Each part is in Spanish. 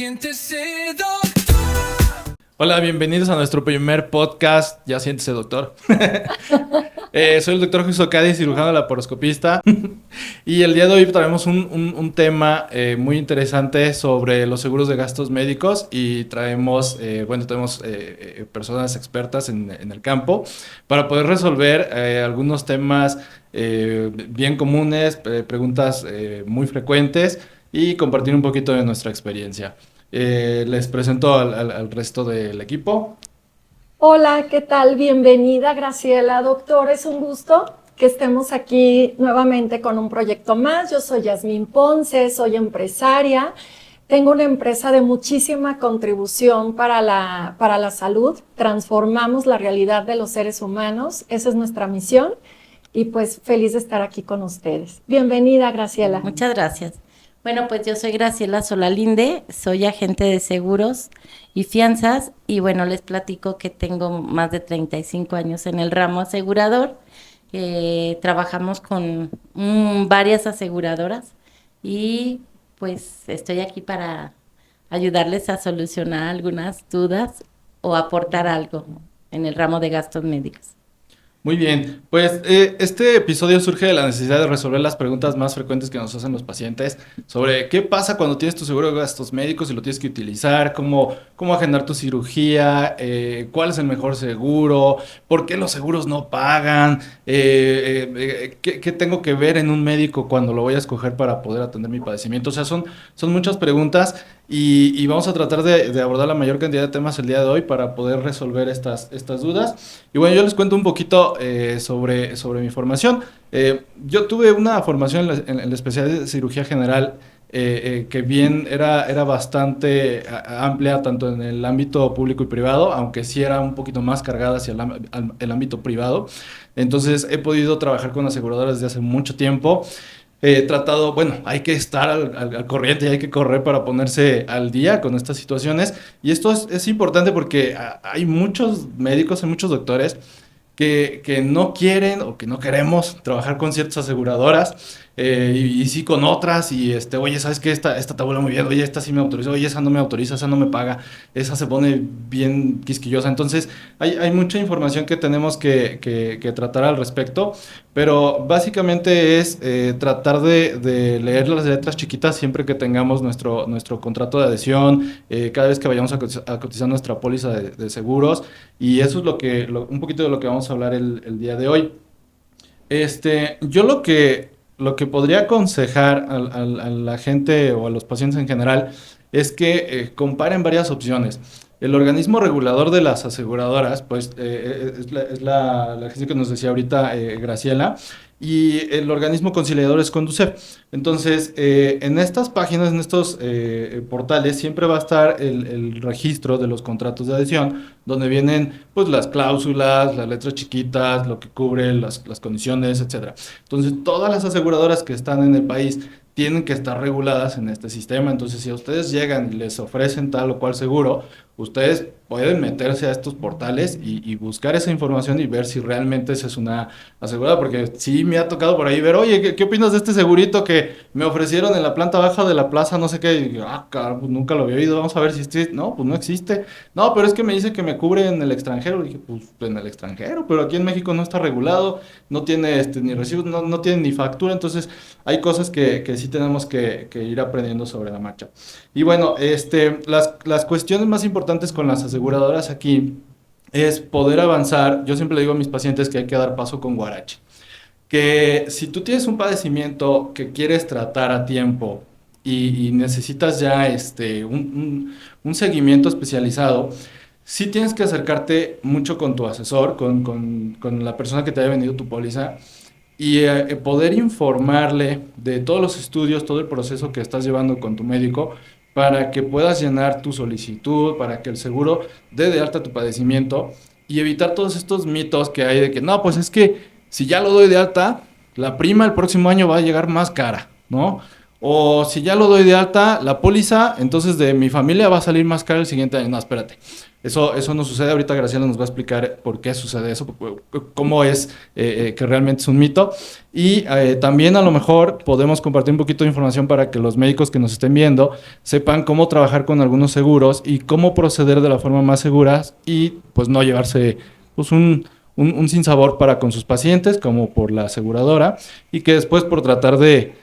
siéntese, doctor. Hola, bienvenidos a nuestro primer podcast. Ya siéntese, doctor. Soy el doctor Jesús Ocadi, cirujano laparoscopista. Y el día de hoy traemos un tema muy interesante sobre los seguros de gastos médicos. Y tenemos personas expertas en el campo para poder resolver algunos temas bien comunes, preguntas muy frecuentes y compartir un poquito de nuestra experiencia. Les presento al resto del equipo. Hola, ¿qué tal? Bienvenida, Graciela. Doctor, es un gusto que estemos aquí nuevamente con un proyecto más. Yo soy Yasmín Ponce, soy empresaria. Tengo una empresa de muchísima contribución para la salud. Transformamos la realidad de los seres humanos. Esa es nuestra misión. Y pues feliz de estar aquí con ustedes. Bienvenida, Graciela. Muchas gracias. Bueno, pues yo soy Graciela Solalinde, soy agente de seguros y fianzas y bueno, les platico que tengo más de 35 años en el ramo asegurador. Trabajamos con varias aseguradoras y pues estoy aquí para ayudarles a solucionar algunas dudas o aportar algo en el ramo de gastos médicos. Muy bien, pues este episodio surge de la necesidad de resolver las preguntas más frecuentes que nos hacen los pacientes sobre qué pasa cuando tienes tu seguro de gastos médicos y lo tienes que utilizar, cómo agendar tu cirugía, cuál es el mejor seguro, por qué los seguros no pagan, qué tengo que ver en un médico cuando lo voy a escoger para poder atender mi padecimiento. O sea, son muchas preguntas y vamos a tratar de abordar la mayor cantidad de temas el día de hoy para poder resolver estas dudas. Y bueno, yo les cuento un poquito sobre mi formación. Yo tuve una formación en la especialidad de cirugía general que bien era bastante amplia tanto en el ámbito público y privado, aunque sí era un poquito más cargada hacia el ámbito privado. Entonces he podido trabajar con aseguradoras desde hace mucho tiempo. He tratado, bueno, hay que estar al corriente y hay que correr para ponerse al día con estas situaciones. Y esto es importante porque hay muchos médicos, hay muchos doctores que no quieren o que no queremos trabajar con ciertas aseguradoras y sí con otras y oye, ¿sabes qué? Esta te vuelve muy bien, oye, esta sí me autoriza, oye, esa no me autoriza, esa no me paga, esa se pone bien quisquillosa. Entonces hay mucha información que tenemos que tratar al respecto, pero básicamente es tratar de leer las letras chiquitas siempre que tengamos nuestro contrato de adhesión, cada vez que vayamos a cotizar nuestra póliza de seguros, y eso es un poquito de lo que vamos a hablar el día de hoy. Yo lo que podría aconsejar a la gente o a los pacientes en general es que comparen varias opciones. El organismo regulador de las aseguradoras, pues es la agencia que nos decía ahorita Graciela, y el organismo conciliador es Conducef. Entonces, en estas páginas, en estos portales, siempre va a estar el registro de los contratos de adhesión, donde vienen pues las cláusulas, las letras chiquitas, lo que cubre, las condiciones, etcétera. Entonces, todas las aseguradoras que están en el país tienen que estar reguladas en este sistema. Entonces, si a ustedes llegan y les ofrecen tal o cual seguro, ustedes pueden meterse a estos portales y buscar esa información y ver si realmente esa es una asegurada, porque sí me ha tocado por ahí ver, oye, ¿qué opinas de este segurito que me ofrecieron en la planta baja de la plaza, no sé qué? Y yo, caray, pues nunca lo había oído, vamos a ver si existe. No, pues no existe. No, pero es que me dice que me cubre en el extranjero. Y dije, pues en el extranjero, pero aquí en México no está regulado, no tiene ni recibos, no tiene ni factura. Entonces hay cosas que sí tenemos que ir aprendiendo sobre la marcha. Y bueno, las cuestiones más importantes con las aseguradoras aquí es poder avanzar. Yo siempre le digo a mis pacientes que hay que dar paso con guarache. Que si tú tienes un padecimiento que quieres tratar a tiempo y necesitas ya un seguimiento especializado, sí tienes que acercarte mucho con tu asesor, con la persona que te haya vendido tu póliza, y poder informarle de todos los estudios, todo el proceso que estás llevando con tu médico para que puedas llenar tu solicitud, para que el seguro dé de alta tu padecimiento y evitar todos estos mitos que hay de que no, pues es que si ya lo doy de alta, la prima el próximo año va a llegar más cara, ¿no? O si ya lo doy de alta, la póliza, entonces de mi familia va a salir más cara el siguiente año. No, espérate. Eso no sucede. Ahorita Graciela nos va a explicar por qué sucede eso, cómo es que realmente es un mito. Y también a lo mejor podemos compartir un poquito de información para que los médicos que nos estén viendo sepan cómo trabajar con algunos seguros y cómo proceder de la forma más segura y pues no llevarse pues un sinsabor para con sus pacientes como por la aseguradora y que después por tratar de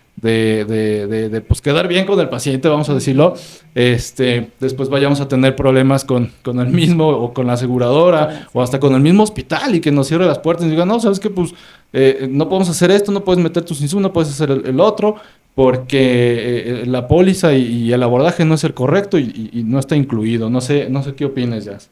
pues quedar bien con el paciente, vamos a decirlo, después vayamos a tener problemas con el mismo o con la aseguradora o hasta con el mismo hospital y que nos cierre las puertas y digan, no, sabes que pues no podemos hacer esto, no puedes meter tus insumos, no puedes hacer el otro porque la póliza y el abordaje no es el correcto y no está incluido. No sé qué opinas, Jazz.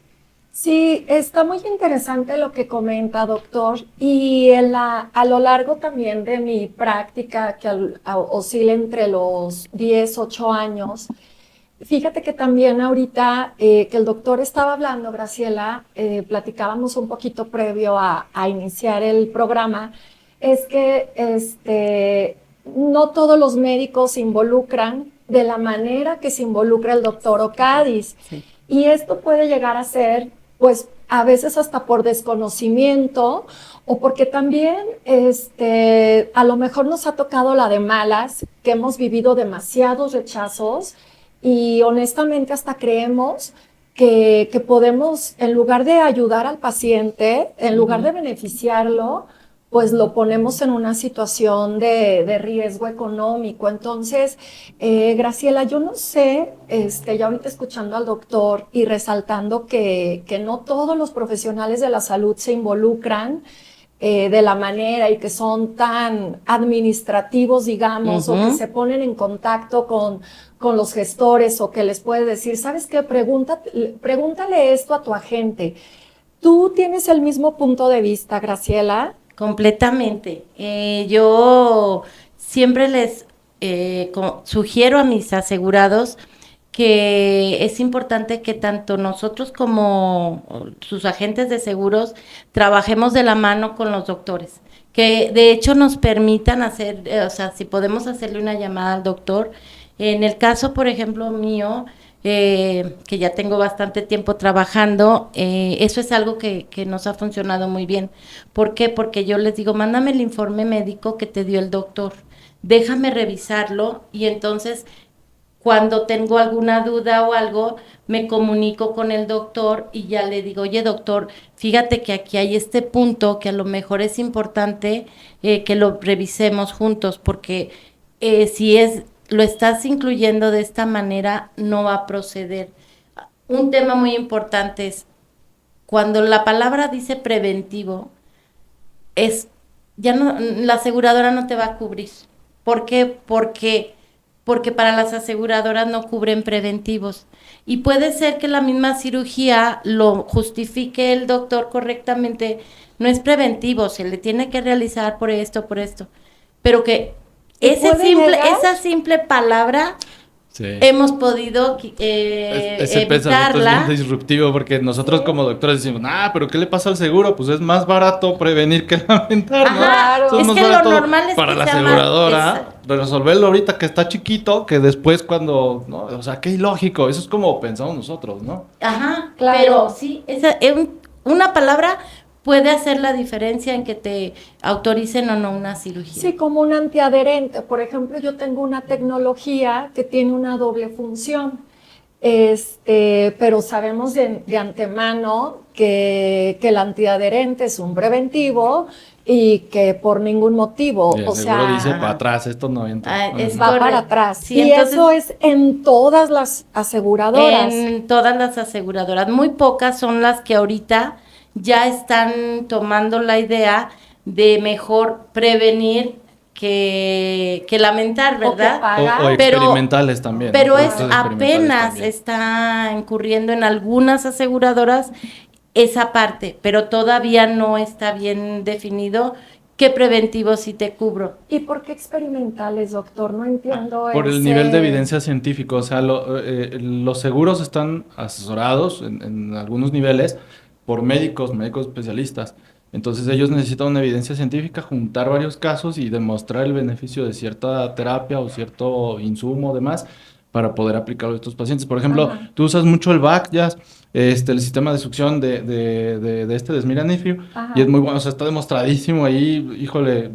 Sí, está muy interesante lo que comenta, doctor, y a lo largo también de mi práctica, que oscila entre los 10, 8 años, fíjate que también ahorita que el doctor estaba hablando, Graciela, platicábamos un poquito previo a iniciar el programa, es que no todos los médicos se involucran de la manera que se involucra el doctor Ocadis. Sí. Y esto puede llegar a ser, pues, a veces hasta por desconocimiento o porque también, a lo mejor nos ha tocado la de malas, que hemos vivido demasiados rechazos y honestamente hasta creemos que podemos, en lugar de ayudar al paciente, en lugar de beneficiarlo, pues lo ponemos en una situación de riesgo económico. Entonces, Graciela, yo no sé, ya ahorita escuchando al doctor y resaltando que no todos los profesionales de la salud se involucran de la manera y que son tan administrativos, digamos, o que se ponen en contacto con los gestores o que les puede decir, ¿sabes qué? Pregúntale esto a tu agente. ¿Tú tienes el mismo punto de vista, Graciela? Completamente. Yo siempre les sugiero a mis asegurados que es importante que tanto nosotros como sus agentes de seguros trabajemos de la mano con los doctores, que de hecho nos permitan hacer, o sea, si podemos hacerle una llamada al doctor. En el caso, por ejemplo, mío, que ya tengo bastante tiempo trabajando, eso es algo que nos ha funcionado muy bien. ¿Por qué? Porque yo les digo, mándame el informe médico que te dio el doctor, déjame revisarlo y entonces cuando tengo alguna duda o algo, me comunico con el doctor y ya le digo, oye doctor, fíjate que aquí hay este punto que a lo mejor es importante que lo revisemos juntos, porque si lo estás incluyendo de esta manera, no va a proceder. Un tema muy importante es, cuando la palabra dice preventivo, ya no, la aseguradora no te va a cubrir. ¿Por qué? Porque para las aseguradoras no cubren preventivos. Y puede ser que la misma cirugía lo justifique el doctor correctamente, no es preventivo, se le tiene que realizar por esto, pero que esa simple palabra Sí. hemos podido Ese pensamiento es evitarla. bien disruptivo porque nosotros como doctores decimos, pero ¿qué le pasa al seguro? Pues es más barato prevenir que lamentar, ¿no? Ajá, Entonces, es más que lo barato normal es para que la sea más- aseguradora resolverlo ahorita que está chiquito que después cuando, ¿no? O sea, qué ilógico, eso es como pensamos nosotros, ¿no? Ajá, Claro. pero sí, una palabra puede hacer la diferencia en que te autoricen o no una cirugía. Sí, como un antiadherente. Por ejemplo, yo tengo una tecnología que tiene una doble función, pero sabemos de antemano que el antiadherente es un preventivo y que por ningún motivo, Y el o seguro sea, dice para atrás, esto no entra. Es va correcto. para atrás. Sí, y entonces, eso es en todas las aseguradoras. en todas las aseguradoras, muy pocas son las que ahorita ya están tomando la idea de mejor prevenir que lamentar, ¿verdad? pagar. O Pero- experimentales también. ¿no? Pero Productos experimentales apenas también. está incurriendo en algunas aseguradoras esa parte, pero todavía no está bien definido qué preventivo sí te cubro. ¿Y por qué experimentales, doctor? No entiendo Por el ese- nivel de evidencia científica, o sea, los seguros están asesorados en algunos niveles por médicos especialistas. Entonces ellos necesitan una evidencia científica, juntar varios casos y demostrar el beneficio de cierta terapia o cierto insumo o demás para poder aplicarlo a estos pacientes. Por ejemplo, Ajá. tú usas mucho el VAC, ya, el sistema de succión de este de Smirnoff, y es Ajá. muy bueno, o sea, está demostradísimo ahí, híjole,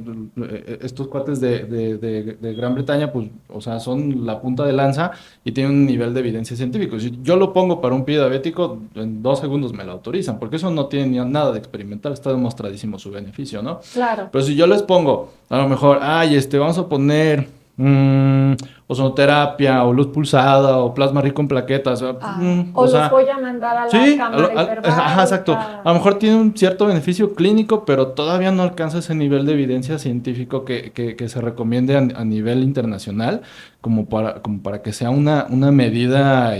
estos cuates de Gran Bretaña, pues, o sea, son la punta de lanza y tienen un nivel de evidencia científico. Si yo lo pongo para un pie diabético, en 2 segundos me lo autorizan, porque eso no tiene nada de experimental, está demostradísimo su beneficio, ¿no? Claro. Pero si yo les pongo, a lo mejor, ay, vamos a poner ozonoterapia o luz pulsada o plasma rico en plaquetas, O o los sea, voy a mandar a la sí, cámara ajá, exacto. A hiperbárica. lo mejor tiene un cierto beneficio clínico, pero todavía no alcanza ese nivel de evidencia científico que se recomiende a nivel internacional como para que sea una medida,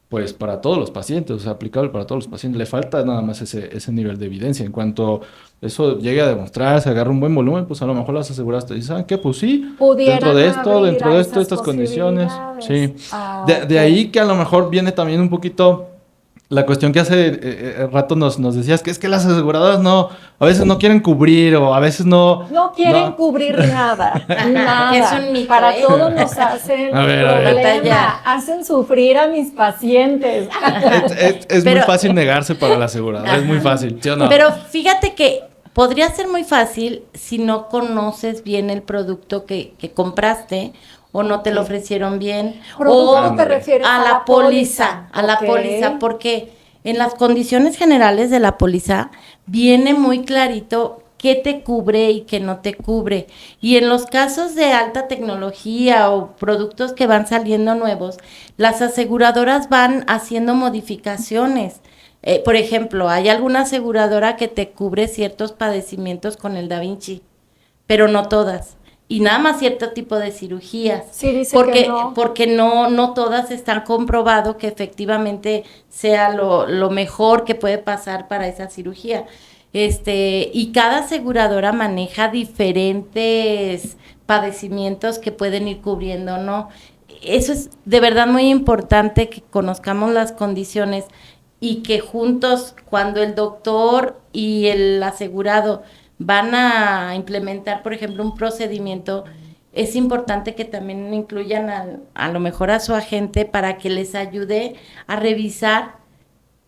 pues para todos los pacientes, o sea, aplicable para todos los pacientes. Le falta nada más ese nivel de evidencia. En cuanto eso llegue a demostrarse, agarra un buen volumen, pues a lo mejor las aseguradoras te dicen, ¿saben qué? Pues sí, Pudieran abrir dentro a de esto, esas estas condiciones, posibilidades. sí. Ok. De ahí que a lo mejor viene también un poquito la cuestión que hace rato nos decías, que es que las aseguradoras no, a veces no quieren cubrir o a veces No quieren no. cubrir nada, Ajá, que es nada. un mito, Para ¿eh? todo nos hacen A ver, a ver. Batallar. problema, hacen sufrir a mis pacientes. Es muy Pero, fácil negarse para la aseguradora, es muy ajá. fácil, ¿sí o no? Pero fíjate que podría ser muy fácil si no conoces bien el producto que compraste o no te lo Ok. ofrecieron bien ¿Producto o te Ándale. refieres a la póliza, a la Ok. póliza, porque en las condiciones generales de la póliza viene muy clarito qué te cubre y qué no te cubre. Y en los casos de alta tecnología o productos que van saliendo nuevos, las aseguradoras van haciendo modificaciones. Por ejemplo, hay alguna aseguradora que te cubre ciertos padecimientos con el Da Vinci, pero no todas. Y nada más cierto tipo de cirugías. Sí, dice que Porque, no. porque no todas están comprobado que efectivamente sea lo mejor que puede pasar para esa cirugía. Y cada aseguradora maneja diferentes padecimientos que pueden ir cubriendo, ¿no? Eso es de verdad muy importante que conozcamos las condiciones y que juntos, cuando el doctor y el asegurado van a implementar, por ejemplo, un procedimiento, es importante que también incluyan a lo mejor a su agente para que les ayude a revisar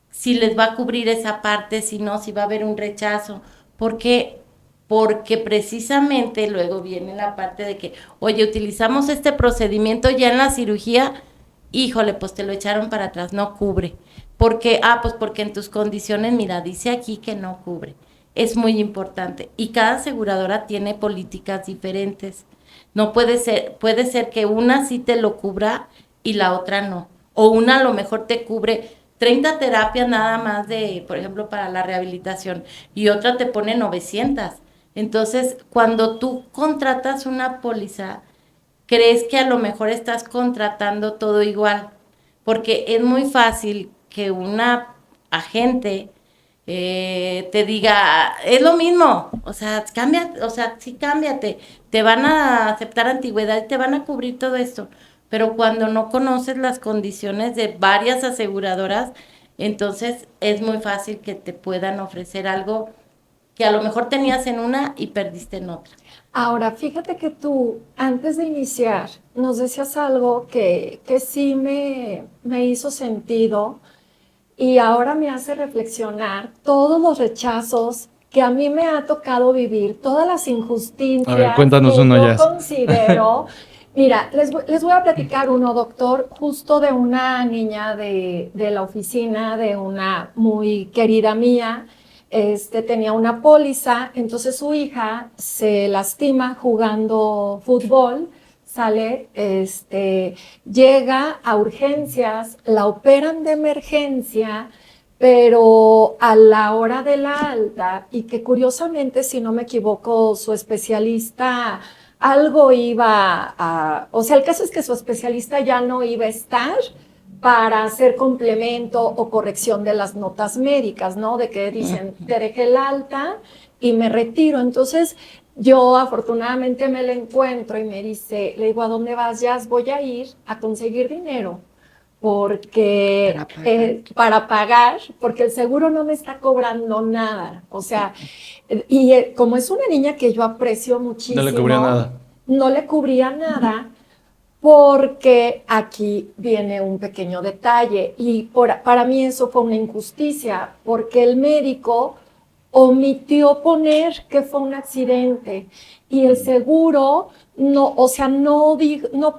si les va a cubrir esa parte, si no, si va a haber un rechazo. Porque Porque precisamente luego viene la parte de que, oye, utilizamos este procedimiento ya en la cirugía, híjole, pues te lo echaron para atrás, no cubre. Porque, pues porque en tus condiciones, mira, dice aquí que no cubre. Es muy importante. Y cada aseguradora tiene políticas diferentes. No puede ser que una sí te lo cubra y la otra no. O una a lo mejor te cubre 30 terapias nada más de, por ejemplo, para la rehabilitación, y otra te pone 900. Entonces, cuando tú contratas una póliza, crees que a lo mejor estás contratando todo igual, porque es muy fácil que una agente te diga, es lo mismo, o sea, cambia, o sea, sí cámbiate, te van a aceptar antigüedad y te van a cubrir todo esto, pero cuando no conoces las condiciones de varias aseguradoras, entonces es muy fácil que te puedan ofrecer algo que a lo mejor tenías en una y perdiste en otra. Ahora, fíjate que tú, antes de iniciar, nos decías algo que sí me hizo sentido y ahora me hace reflexionar todos los rechazos que a mí me ha tocado vivir, todas las A ver, injusticias cuéntanos que uno, yo Jazz. considero. Mira, les voy a platicar uno, doctor, justo de una niña de la oficina, de una muy querida mía. Tenía una póliza, entonces su hija se lastima jugando fútbol, sale, llega a urgencias, la operan de emergencia, pero a la hora de la alta, y que curiosamente, si no me equivoco, su especialista algo iba o sea, el caso es que su especialista ya no iba a estar para hacer complemento o corrección de las notas médicas, ¿no? De que dicen, te dejé el alta y me retiro. Entonces, yo afortunadamente me la encuentro y me dice, le digo, ¿a dónde vas, Jazz? Voy a ir a conseguir dinero porque para pagar, porque el seguro no me está cobrando nada. O sea, y como es una niña que yo aprecio No le cubría muchísimo, nada. no le cubría nada. porque aquí viene un pequeño detalle y para mí eso fue una injusticia, porque el médico omitió poner que fue un accidente y el seguro no, o sea, no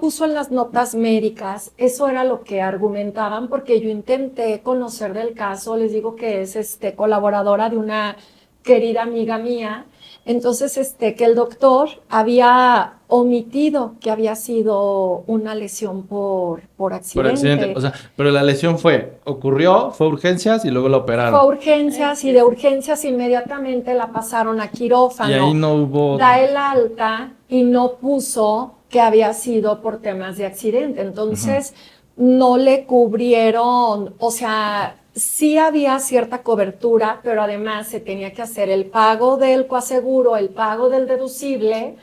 puso en las notas médicas. Eso era lo que argumentaban, porque yo intenté conocer del caso. Les digo que es colaboradora de una querida amiga mía. Entonces, que el doctor había omitido que había sido una lesión por Por accidente. accidente. O sea, pero la lesión ocurrió, fue urgencias y luego la operaron. Fue urgencias y de urgencias inmediatamente la pasaron a quirófano. Y ahí no hubo... Da el alta y no puso que había sido por temas de accidente. Entonces, no le cubrieron, o sea, sí había cierta cobertura, pero además se tenía que hacer el pago del coaseguro, el pago del deducible,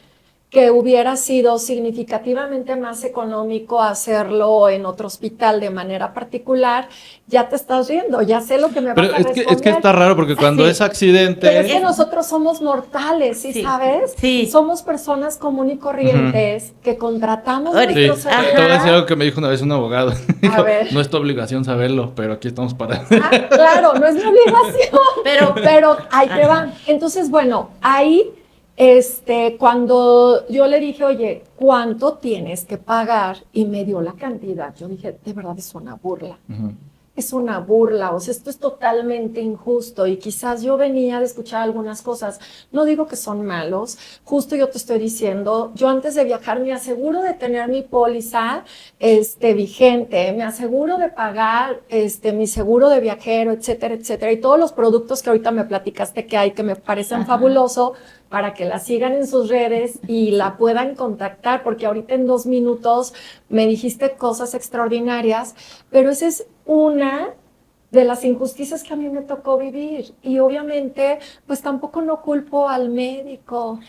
que hubiera sido significativamente más económico hacerlo en otro hospital de manera particular. Ya te estás riendo, ya sé lo que me vas a responder. Es que está raro porque cuando es accidente... Pero es que nosotros somos mortales, ¿sí sabes? Sí. Somos personas comunes y corrientes que contratamos Sí, nuestros te voy a decir algo que me dijo una vez un abogado. A ver. No es tu obligación saberlo, pero aquí estamos para... Claro, no es mi obligación, pero ahí te va. Entonces, bueno, ahí... cuando yo le dije, oye, ¿cuánto tienes que pagar? Y me dio la cantidad. Yo dije, de verdad es una burla. Es una burla, o sea, esto es totalmente injusto y quizás yo venía de escuchar algunas cosas, no digo que son malos, justo yo te estoy diciendo, yo antes de viajar me aseguro de tener mi póliza vigente, me aseguro de pagar mi seguro de viajero, etcétera, etcétera, y todos los productos que ahorita me platicaste que hay que me parecen fabulosos, para que la sigan en sus redes y la puedan contactar, porque ahorita en 2 minutos me dijiste cosas extraordinarias, pero esa es una de las injusticias que a mí me tocó vivir. Y obviamente, pues tampoco no culpo al médico.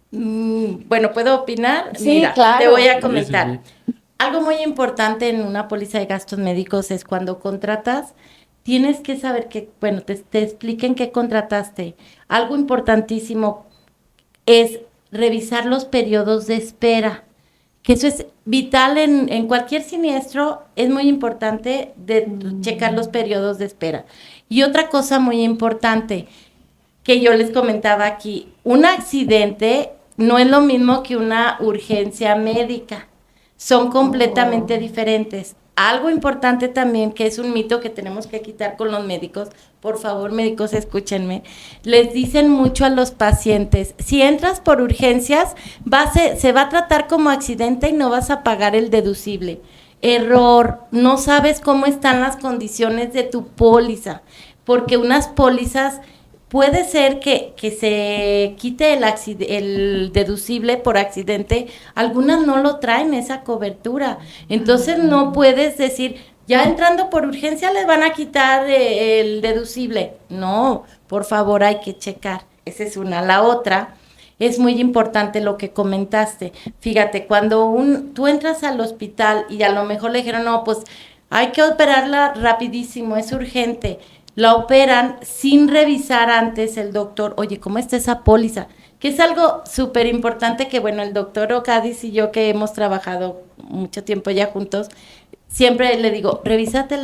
Bueno, ¿puedo opinar? Sí, Mira, claro. te voy a comentar. Sí. Algo muy importante en una póliza de gastos médicos es cuando contratas, tienes que saber que, bueno, te expliquen qué contrataste. Algo importantísimo es revisar los periodos de espera, que eso es vital en cualquier siniestro, es muy importante de checar los periodos de espera. Y otra cosa muy importante que yo les comentaba aquí, un accidente no es lo mismo que una urgencia médica, son completamente diferentes. Algo importante también, que es un mito que tenemos que quitar con los médicos, por favor, médicos, escúchenme, les dicen mucho a los pacientes, si entras por urgencias, se va a tratar como accidente y no vas a pagar el deducible. Error, no sabes cómo están las condiciones de tu póliza, porque unas pólizas... Puede ser que se quite el deducible por accidente, algunas no lo traen esa cobertura, entonces no puedes decir, ya entrando por urgencia les van a quitar el deducible. No, por favor hay que checar, esa es una. La otra, es muy importante lo que comentaste, fíjate, cuando tú entras al hospital y a lo mejor le dijeron, no, pues hay que operarla rapidísimo, es urgente, la operan sin revisar antes el doctor, oye, ¿cómo está esa póliza? Que es algo súper importante que, bueno, el doctor Ocadis y yo que hemos trabajado mucho tiempo ya juntos, siempre le digo, revísate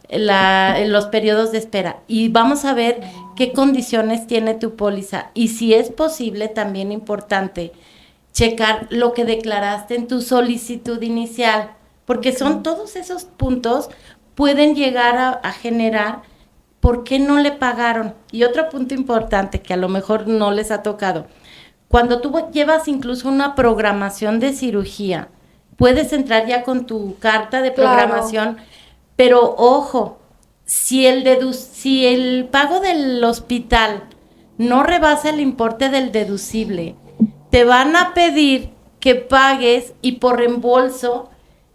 los periodos de espera y vamos a ver qué condiciones tiene tu póliza. Y si es posible, también importante, checar lo que declaraste en tu solicitud inicial, porque son todos esos puntos pueden llegar a generar ¿por qué no le pagaron? Y otro punto importante que a lo mejor no les ha tocado, cuando tú llevas incluso una programación de cirugía, puedes entrar ya con tu carta de programación, pero ojo, si el pago del hospital no rebasa el importe del deducible, te van a pedir que pagues y por reembolso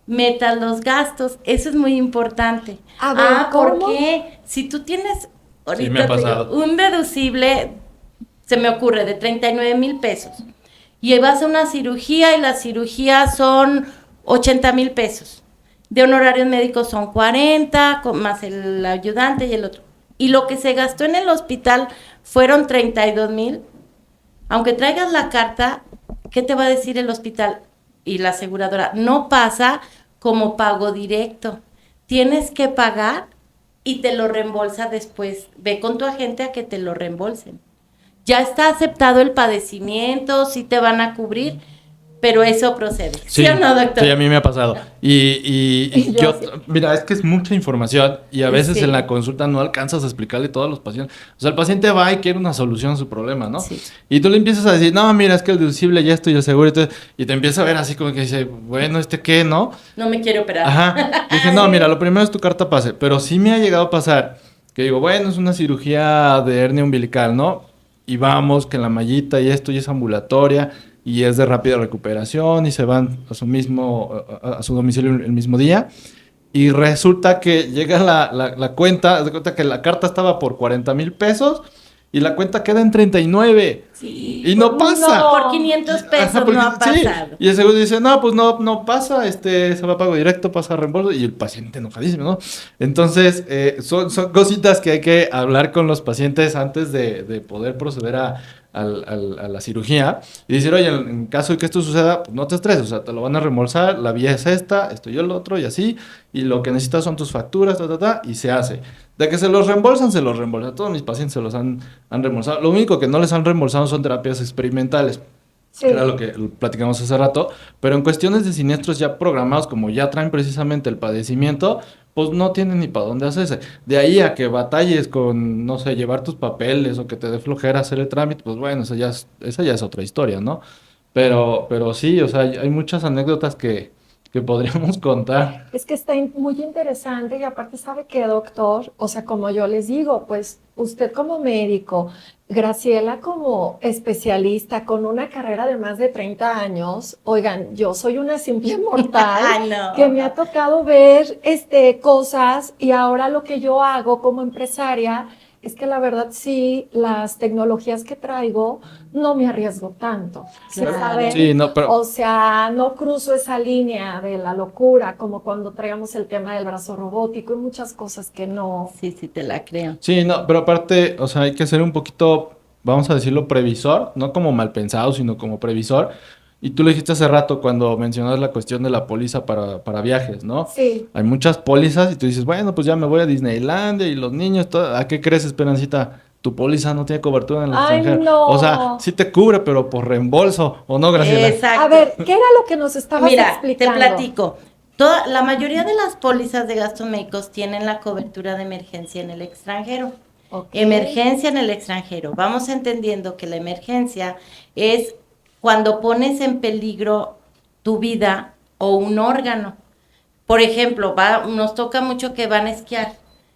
metas los gastos, eso es muy importante. A ver, ¿cómo? Porque si tú tienes sí, me ha pasado. un deducible, se me ocurre, de 39,000 pesos, y vas a una cirugía y la cirugía son 80,000 pesos, de honorarios médicos son 40, más el ayudante y el otro, y lo que se gastó en el hospital fueron 32,000, aunque traigas la carta, ¿qué te va a decir el hospital? y la aseguradora, no pasa como pago directo. Tienes que pagar y te lo reembolsa después. Ve con tu agente a que te lo reembolsen. Ya está aceptado el padecimiento, sí te van a cubrir, pero eso procede. ¿Sí o no, doctor? Sí, a mí me ha pasado. Y Yo sí. mira, es que es mucha información y a veces Sí. en la consulta no alcanzas a explicarle todo a los pacientes. O sea, el paciente va y quiere una solución a su problema, ¿no? Sí. Y tú le empiezas a decir, no, mira, es que el deducible ya estoy, el seguro y te empieza a ver así como que dice, bueno, ¿qué, no? No me quiero operar. Ajá. Dije, no, mira, lo primero es tu carta pase. Pero sí me ha llegado a pasar que digo, bueno, es una cirugía de hernia umbilical, ¿no? Y vamos, que la mallita y esto y es ambulatoria y es de rápida recuperación y se van a su domicilio el mismo día. Y resulta que llega la cuenta, haz de cuenta que la carta estaba por 40,000 pesos y la cuenta queda en 39. Sí. Y no pasa. No. Por 500 pesos Ajá, porque no ha sí. pasado. Y el seguro dice, no, pues no pasa, se va a pago directo, pasa a reembolso, y el paciente enojadísimo, ¿no? Entonces, son cositas que hay que hablar con los pacientes antes de poder proceder a la cirugía y decir, oye, en caso de que esto suceda, pues no te estreses, o sea, te lo van a reembolsar, la vía es esta, esto y el otro, y así, y lo que necesitas son tus facturas, y se hace. De que se los reembolsan, se los reembolsan. Todos mis pacientes se los han reembolsado. Lo único que no les han reembolsado son terapias experimentales. Sí. Era lo que platicamos hace rato. Pero en cuestiones de siniestros ya programados, como ya traen precisamente el padecimiento, pues no tienen ni para dónde hacerse. De ahí a que batalles con, no sé, llevar tus papeles o que te dé flojera hacer el trámite, pues bueno, esa ya es otra historia, ¿no? Pero sí, o sea, hay muchas anécdotas que podríamos contar. Es que está muy interesante y aparte sabe que, doctor, o sea, como yo les digo, pues usted como médico, Graciela como especialista con una carrera de más de 30 años, oigan, yo soy una simple mortal Ay, no. que me ha tocado ver cosas y ahora lo que yo hago como empresaria es que la verdad sí, las tecnologías que traigo no me arriesgo tanto, ¿sí Claro. saben? Sí, no, pero O sea, no cruzo esa línea de la locura, como cuando traíamos el tema del brazo robótico y muchas cosas que no. Sí, sí, te la creo. sí, no, pero aparte, o sea, hay que ser un poquito, vamos a decirlo, previsor, no como mal pensado, sino como previsor. Y tú lo dijiste hace rato cuando mencionas la cuestión de la póliza para viajes, ¿no? Sí, Hay muchas pólizas y tú dices, bueno, pues ya me voy a Disneylandia y los niños, todo. ¿A qué crees, Esperancita? Tu póliza no tiene cobertura en el Ay, extranjero. no. O sea, sí te cubre, pero por reembolso, ¿o no, Graciela? Exacto. a ver, ¿qué era lo que nos estabas Mira, explicando? te platico. La mayoría de las pólizas de gastos médicos tienen la cobertura de emergencia en el extranjero. Ok. Emergencia en el extranjero. Vamos entendiendo que la emergencia es cuando pones en peligro tu vida o un órgano. Por ejemplo, nos toca mucho que van a esquiar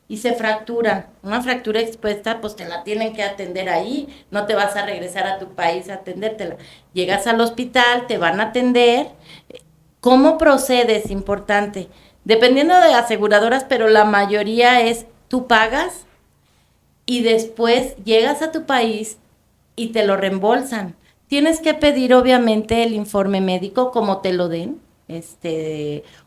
y se fracturan. Una fractura expuesta, pues te la tienen que atender ahí. No te vas a regresar a tu país a atendértela. Llegas al hospital, te van a atender. ¿Cómo procedes? Importante. Dependiendo de aseguradoras, pero la mayoría es tú pagas y después llegas a tu país y te lo reembolsan. Tienes que pedir obviamente el informe médico como te lo den.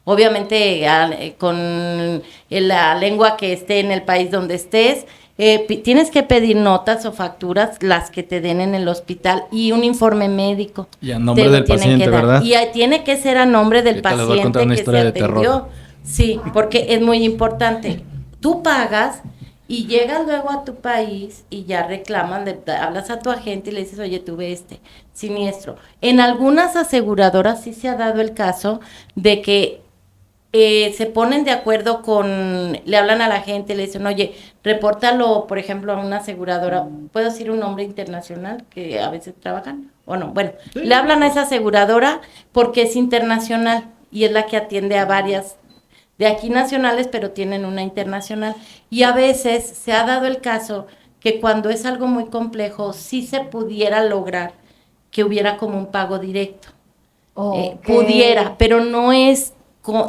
Obviamente con la lengua que esté en el país donde estés. Tienes que pedir notas o facturas, las que te den en el hospital, y un informe médico. Y a nombre Te lo del tienen paciente, que dar. ¿verdad? Y tiene que ser a nombre del Ahorita les voy a contar paciente una que historia se de terror. atendió. Sí, porque es muy importante. Tú pagas y llegas luego a tu país y ya reclaman, hablas a tu agente y le dices, oye, tuve siniestro. En algunas aseguradoras sí se ha dado el caso de que se ponen de acuerdo le hablan a la gente, le dicen, oye, repórtalo, por ejemplo, a una aseguradora, ¿puedo decir un nombre internacional que a veces trabajan o no? Bueno, Sí. le hablan a esa aseguradora porque es internacional y es la que atiende a varias de aquí nacionales, pero tienen una internacional. Y a veces se ha dado el caso que cuando es algo muy complejo, sí se pudiera lograr que hubiera como un pago directo. Ok. Pudiera, pero no es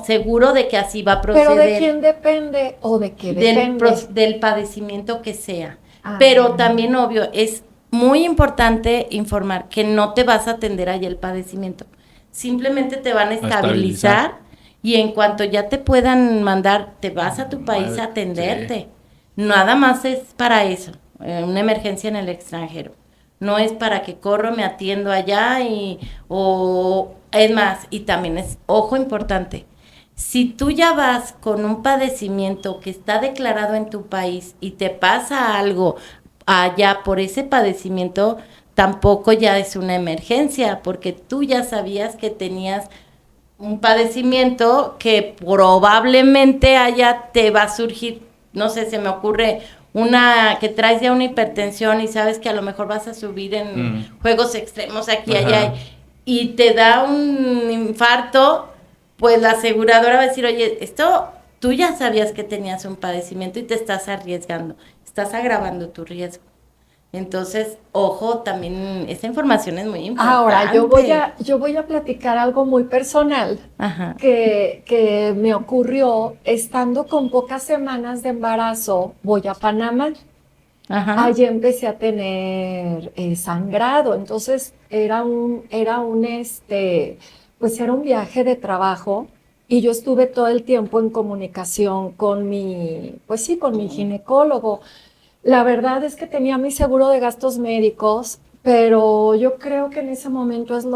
seguro de que así va a proceder. ¿Pero de quién depende o de qué depende? Del padecimiento que sea. Ah. Pero también, obvio, es muy importante informar que no te vas a atender ahí el padecimiento. Simplemente te van a estabilizar y en cuanto ya te puedan mandar, te vas a tu país a atenderte. Nada más es para eso, una emergencia en el extranjero. No es para que corro, me atiendo allá o Es más, y también es, ojo importante, si tú ya vas con un padecimiento que está declarado en tu país y te pasa algo allá por ese padecimiento, tampoco ya es una emergencia, porque tú ya sabías que tenías un padecimiento que probablemente allá te va a surgir, no sé, se me ocurre una que traes ya una hipertensión y sabes que a lo mejor vas a subir en juegos extremos aquí y allá y te da un infarto, pues la aseguradora va a decir, oye, esto tú ya sabías que tenías un padecimiento y te estás arriesgando, estás agravando tu riesgo. Entonces, ojo, también esa información es muy importante. Ahora, yo voy a platicar algo muy personal Ajá. que me ocurrió estando con pocas semanas de embarazo. Voy a Panamá. Ajá. Allí empecé a tener sangrado. Entonces, pues era un viaje de trabajo y yo estuve todo el tiempo en comunicación con pues sí, con mi ginecólogo. La verdad es que tenía mi seguro de gastos médicos, pero yo creo que en ese momento es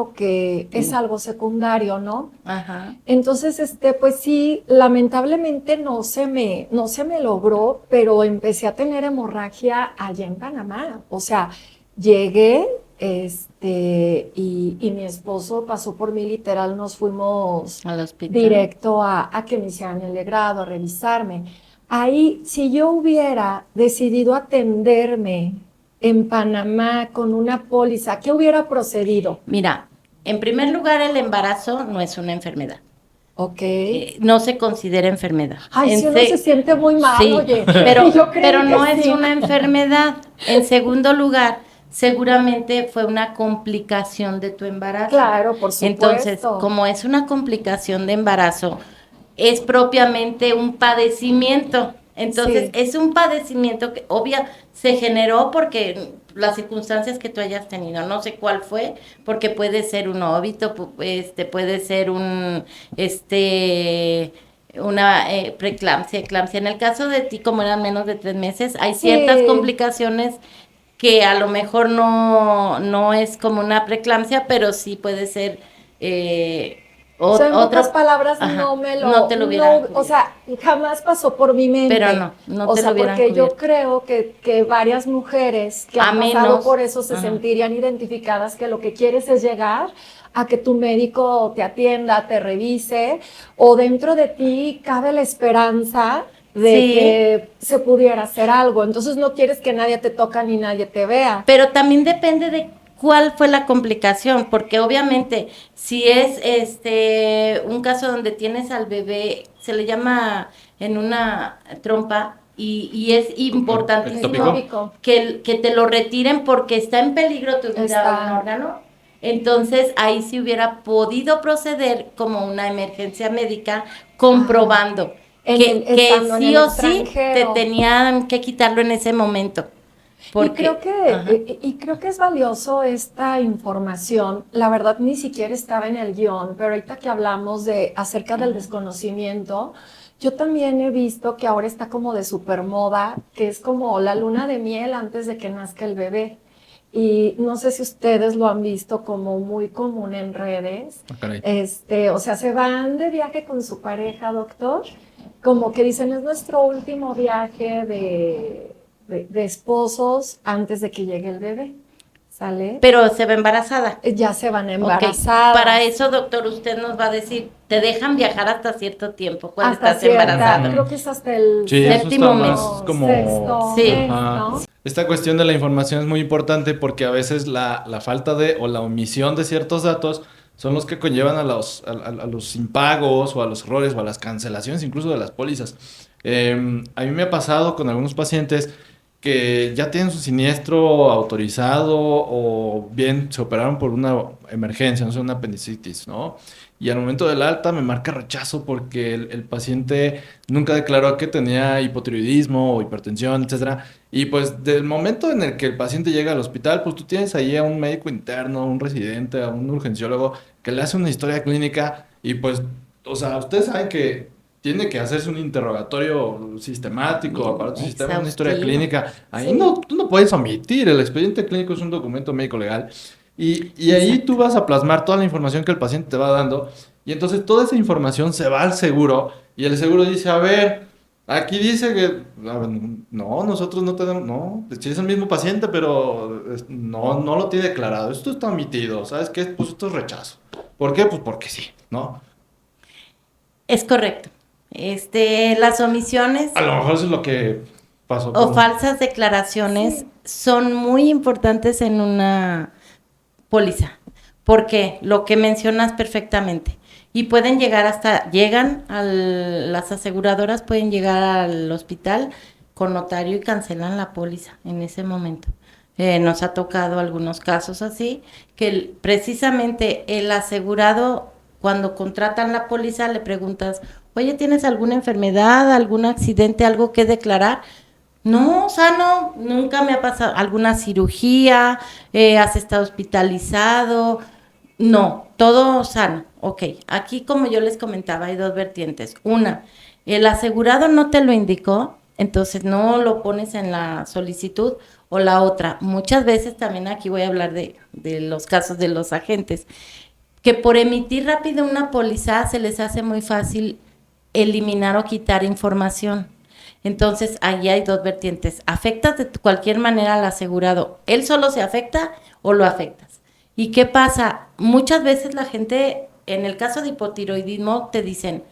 algo secundario, ¿no? Ajá. Entonces, pues sí, lamentablemente no se me logró, pero empecé a tener hemorragia allá en Panamá. O sea, llegué, y mi esposo pasó por mí, literal, nos fuimos Al hospital. directo a que me hicieran el legrado, a revisarme. Ahí, si yo hubiera decidido atenderme en Panamá con una póliza, ¿qué hubiera procedido? Mira, en primer lugar, el embarazo no es una enfermedad. Ok. No se considera enfermedad. Ay, si uno se siente muy mal, sí, oye. pero no que es sí. una enfermedad. En segundo lugar, seguramente fue una complicación de tu embarazo. Claro, por supuesto. Entonces, como es una complicación de embarazo, es propiamente un padecimiento. Entonces, Sí. es un padecimiento que se generó porque las circunstancias que tú hayas tenido, no sé cuál fue, porque puede ser un óbito, puede ser una preeclampsia, eclampsia. En el caso de ti, como eran menos de 3 meses, hay ciertas Sí. complicaciones que a lo mejor no es como una preeclampsia, pero sí puede ser O sea, en pocas palabras, ajá, no te lo hubieran o sea, jamás pasó por mi mente. Pero no o te sea, lo hubieran porque yo cubierto. creo que varias mujeres que han A pasado menos, por eso se ajá. sentirían identificadas, que lo que quieres es llegar a que tu médico te atienda, te revise, o dentro de ti cabe la esperanza de Sí. que se pudiera hacer algo. Entonces no quieres que nadie te toca ni nadie te vea. Pero también depende de cuál fue la complicación, porque obviamente si es un caso donde tienes al bebé, se le llama en una trompa y es importantísimo Ectópico. que te lo retiren porque está en peligro tu vida Está. un órgano. Entonces ahí sí hubiera podido proceder como una emergencia médica comprobando que Estando en sí el o sí te extranjero. tenían que quitarlo en ese momento. Porque, ajá. Y creo que es valioso esta información. La verdad ni siquiera estaba en el guión, pero ahorita que hablamos acerca del desconocimiento, yo también he visto que ahora está como de supermoda, que es como la luna de miel antes de que nazca el bebé. Y no sé si ustedes lo han visto como muy común en redes. Ah, caray. O sea, se van de viaje con su pareja, doctor, como que dicen, es nuestro último viaje de esposos antes de que llegue el bebé, ¿sale? Pero se ve embarazada. Ya se van Ok, embarazadas. para eso, doctor, usted nos va a decir, te dejan viajar hasta cierto tiempo cuando hasta estás cierta, embarazada. creo que es hasta el Sí, eso Séptimo está mes. más como... sexto Sí. mes, Ajá. ¿no? Esta cuestión de la información es muy importante porque a veces la falta de o la omisión de ciertos datos son los que conllevan a los impagos o a los errores o a las cancelaciones incluso de las pólizas. A mí me ha pasado con algunos pacientes que ya tienen su siniestro autorizado o bien se operaron por una emergencia, no sé, una apendicitis, ¿no? Y al momento del alta me marca rechazo porque el paciente nunca declaró que tenía hipotiroidismo o hipertensión, etcétera. Y pues del momento en el que el paciente llega al hospital, pues tú tienes ahí a un médico interno, un residente, a un urgenciólogo que le hace una historia clínica y pues, o sea, ustedes saben que tiene que hacerse un interrogatorio sistemático, aparte del sistema, una historia Exhaustivo. clínica. Ahí Sí. no, tú no puedes omitir, el expediente clínico es un documento médico legal. Y ahí tú vas a plasmar toda la información que el paciente te va dando. Y entonces toda esa información se va al seguro. Y el seguro dice, a ver, aquí dice que... a ver, no, nosotros no tenemos... No, sí es el mismo paciente, pero no lo tiene declarado. Esto está omitido. ¿Sabes qué? Pues esto es rechazo. ¿Por qué? Pues porque sí, ¿no? Es correcto. Las omisiones A lo mejor eso es lo que pasó o con... falsas declaraciones son muy importantes en una póliza, porque lo que mencionas perfectamente, y pueden llegar las aseguradoras pueden llegar al hospital con notario y cancelan la póliza en ese momento. Nos ha tocado algunos casos así, que precisamente el asegurado, cuando contratan la póliza, le preguntas, oye, ¿tienes alguna enfermedad, algún accidente, algo que declarar? No, sano, nunca me ha pasado alguna cirugía, has estado hospitalizado, no, todo sano. Ok, aquí como yo les comentaba hay dos vertientes. Una, el asegurado no te lo indicó, entonces no lo pones en la solicitud. O la otra, muchas veces también aquí voy a hablar de los casos de los agentes, que por emitir rápido una póliza se les hace muy fácil eliminar o quitar información. Entonces, ahí hay dos vertientes. ¿Afectas de cualquier manera al asegurado? ¿Él solo se afecta o lo afectas? ¿Y qué pasa? Muchas veces la gente, en el caso de hipotiroidismo, te dicen,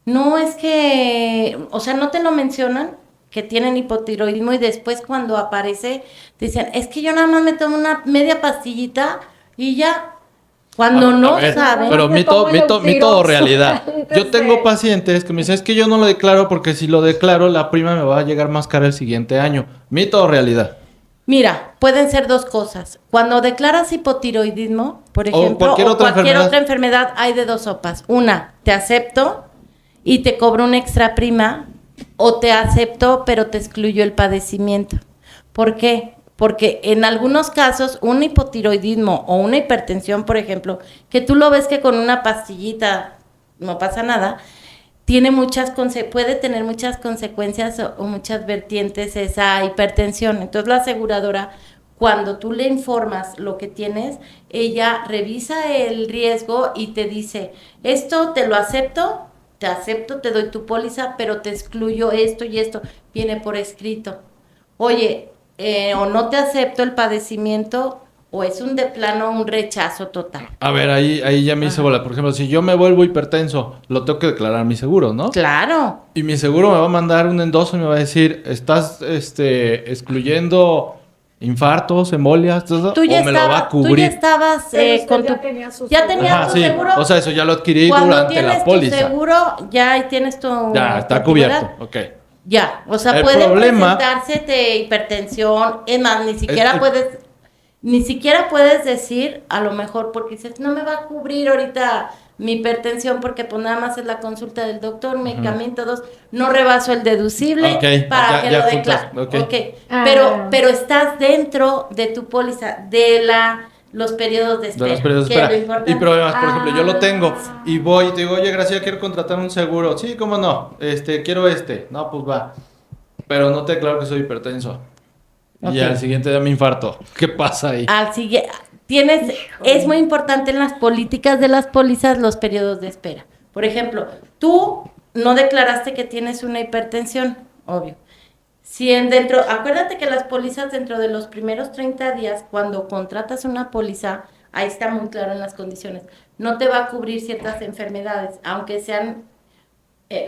no es que, o sea, no te lo mencionan, que tienen hipotiroidismo, y después cuando aparece, te dicen, es que yo nada más me tomo una media pastillita y ya. Cuando no A ver, saben. pero Te tomo el mito o Eutirox realidad. antes Yo tengo de- pacientes que me dicen, es que yo no lo declaro porque si lo declaro, la prima me va a llegar más cara el siguiente año. ¿Mito o realidad? Mira, pueden ser dos cosas. Cuando declaras hipotiroidismo, por O ejemplo, cualquier otra enfermedad. otra enfermedad, hay de dos sopas. Una, te acepto y te cobro una extra prima, o te acepto pero te excluyo el padecimiento. ¿Por qué? Porque en algunos casos un hipotiroidismo o una hipertensión, por ejemplo, que tú lo ves que con una pastillita no pasa nada, puede tener muchas consecuencias o muchas vertientes esa hipertensión. Entonces la aseguradora, cuando tú le informas lo que tienes, ella revisa el riesgo y te dice, esto te lo acepto, te doy tu póliza, pero te excluyo esto y esto, viene por escrito. Oye, o no te acepto el padecimiento, o es un de plano un rechazo total. A ver, ahí ya me hice bola. Por ejemplo, si yo me vuelvo hipertenso, lo tengo que declarar a mi seguro, ¿no? Claro. Y mi seguro me va a mandar un endoso y me va a decir, estás excluyendo infartos, embolias, todo eso, o me lo va a Tú ya cubrir. estabas Pero usted con tu... ya tenía su Ya seguro. tenías Ajá, tu sí. seguro. O sea, eso ya lo adquirí Cuando durante tienes la tu póliza. seguro, ya ahí tienes tu... Ya, está tu antigüedad. cubierto. Ok. Ya, o sea, El puede problema- presentarse de hipertensión, es más, el- ni siquiera puedes decir, a lo mejor, porque dices, no me va a cubrir ahorita mi hipertensión, porque pues nada más es la consulta del doctor, medicamentos, no rebaso el deducible Ok, para que ya lo juntas, declare. ok. Ok, Ah. pero estás dentro de tu póliza, de los periodos de De espera. los periodos de que es lo espera. importante. Y problemas, por ejemplo, yo lo tengo Ah. y voy y te digo, oye, Graciela, quiero contratar un seguro. Sí, cómo no, quiero este. No, pues va. Pero no te declaro que soy hipertenso. Y Ok. al siguiente día me infarto. ¿Qué pasa ahí? Al siguiente, es muy importante en las políticas de las pólizas los periodos de espera. Por ejemplo, tú no declaraste que tienes una hipertensión, obvio. Si acuérdate que las pólizas dentro de los primeros 30 días, cuando contratas una póliza, ahí está muy claro en las condiciones, no te va a cubrir ciertas enfermedades, aunque sean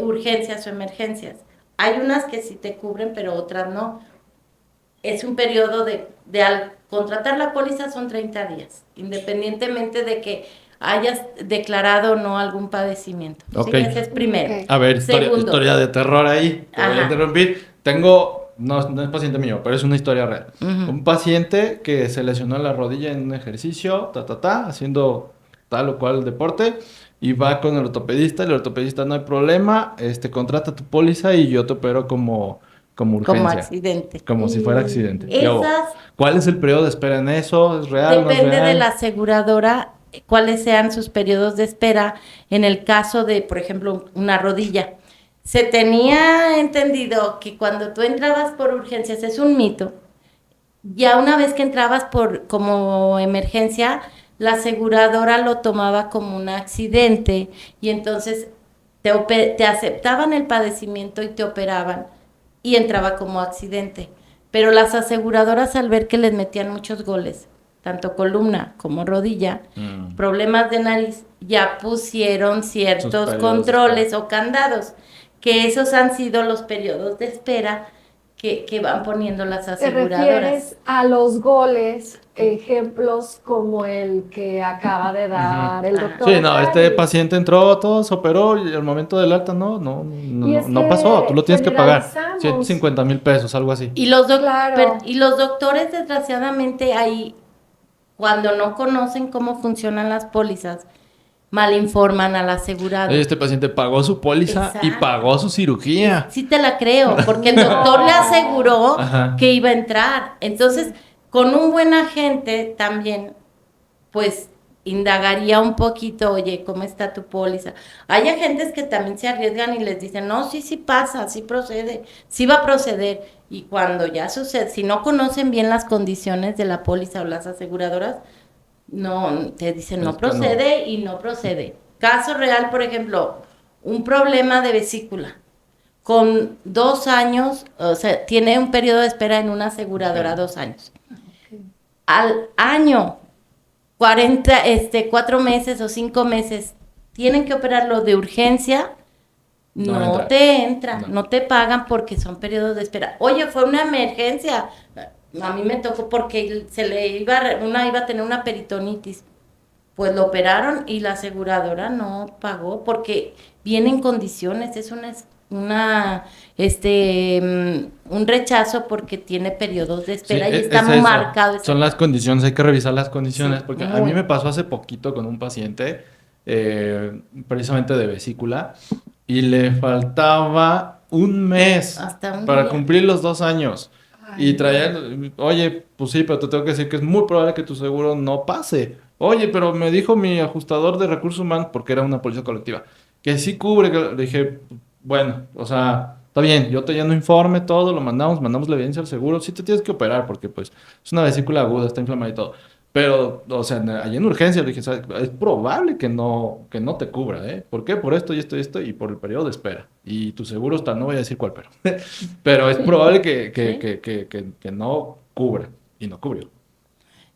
urgencias o emergencias. Hay unas que sí te cubren, pero otras no. Es un periodo al contratar la póliza son 30 días, independientemente de que hayas declarado o no algún padecimiento. Ok. ¿Sí? Ese es primero. Ok. A ver, Segundo. historia de terror ahí. Te voy a Ajá. interrumpir. No es paciente mío, pero es una historia real. Ujú. Un paciente que se lesionó la rodilla en un ejercicio, haciendo tal o cual deporte, y va con el ortopedista. El ortopedista, no hay problema, contrata tu póliza y yo te opero como urgencia. Como accidente. Como si fuera accidente. ¿Qué hubo? Esas ¿Cuál es el periodo de espera en eso? ¿Es real? ¿No es depende de real? la aseguradora cuáles sean sus periodos de espera en el caso de, por ejemplo, una rodilla. Se tenía entendido que cuando tú entrabas por urgencias, es un mito, ya una vez que entrabas como emergencia, la aseguradora lo tomaba como un accidente y entonces te aceptaban el padecimiento y te operaban y entraba como accidente. Pero las aseguradoras al ver que les metían muchos goles, tanto columna como rodilla, problemas de nariz, ya pusieron ciertos controles o candados, que esos han sido los periodos de espera que van poniendo las ¿Te aseguradoras. refieres a los goles, ejemplos como el que acaba de dar el doctor? Sí, no, este paciente entró, todo se operó y al momento del alta no pasó, tú lo tienes que pagar. generalizamos. 150,000 pesos, algo así. Y los, Claro. y los doctores, desgraciadamente, ahí, cuando no conocen cómo funcionan las pólizas, malinforman al asegurado. Este paciente pagó su póliza y Exacto. pagó su cirugía. Sí te la creo, porque el doctor le aseguró Ajá. que iba a entrar. Entonces, con un buen agente también, pues, indagaría un poquito, oye, ¿cómo está tu póliza? Hay agentes que también se arriesgan y les dicen, no, sí pasa, sí procede, sí va a proceder. Y cuando ya sucede, si no conocen bien las condiciones de la póliza o las aseguradoras, no, te dicen no Es que no. procede y no procede. Caso real, por ejemplo, un problema de vesícula. Con 2 años, o sea, tiene un periodo de espera en una aseguradora, 2 años. Al año, 4 meses o 5 meses, tienen que operarlo de urgencia, no te entra, no te pagan porque son periodos de espera. Oye, fue una emergencia. A mí me tocó porque una iba a tener una peritonitis. Pues lo operaron y la aseguradora no pagó porque viene en condiciones, es un rechazo porque tiene periodos de espera Sí, y está es eso. marcado. Son las condiciones, hay que revisar las condiciones, Sí, porque a muy. mí me pasó hace poquito con un paciente, precisamente de vesícula, y le faltaba un mes Hasta un para día. cumplir los 2 años. Ay, Y traía, oye, pues sí, pero te tengo que decir que es muy probable que tu seguro no pase. Oye, pero me dijo mi ajustador de recursos humanos, porque era una póliza colectiva, que sí cubre. Le dije, bueno, o sea, está bien, yo te lleno informe, todo, lo mandamos la evidencia al seguro. Sí te tienes que operar porque pues es una vesícula aguda, está inflamada y todo. Pero, o sea, allí en urgencia le dije, ¿sabes? Es probable que no te cubra, ¿eh? ¿Por qué? Por esto y esto y esto y por el periodo de espera. Y tu seguro está, no voy a decir cuál, pero es probable que no cubra. Y no cubrió.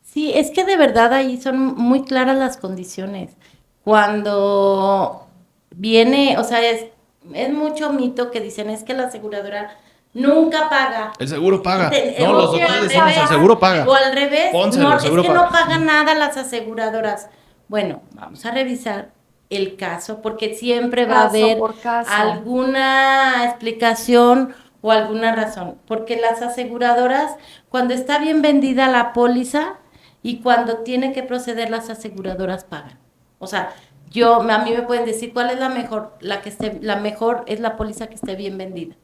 Sí, es que de verdad ahí son muy claras las condiciones. Cuando viene, o sea, es mucho mito que dicen es que la aseguradora nunca paga. El seguro paga. Te- No, o los que doctores al decimos, el revés, seguro paga. O al revés, Pónselo, no, el seguro es que paga. no pagan nada las aseguradoras. Bueno, vamos a revisar el caso porque siempre va a Caso haber por caso. alguna explicación o alguna razón. Porque las aseguradoras, cuando está bien vendida la póliza y cuando tiene que proceder, las aseguradoras pagan. O sea, a mí me pueden decir cuál es la mejor, la mejor es la póliza que esté bien vendida.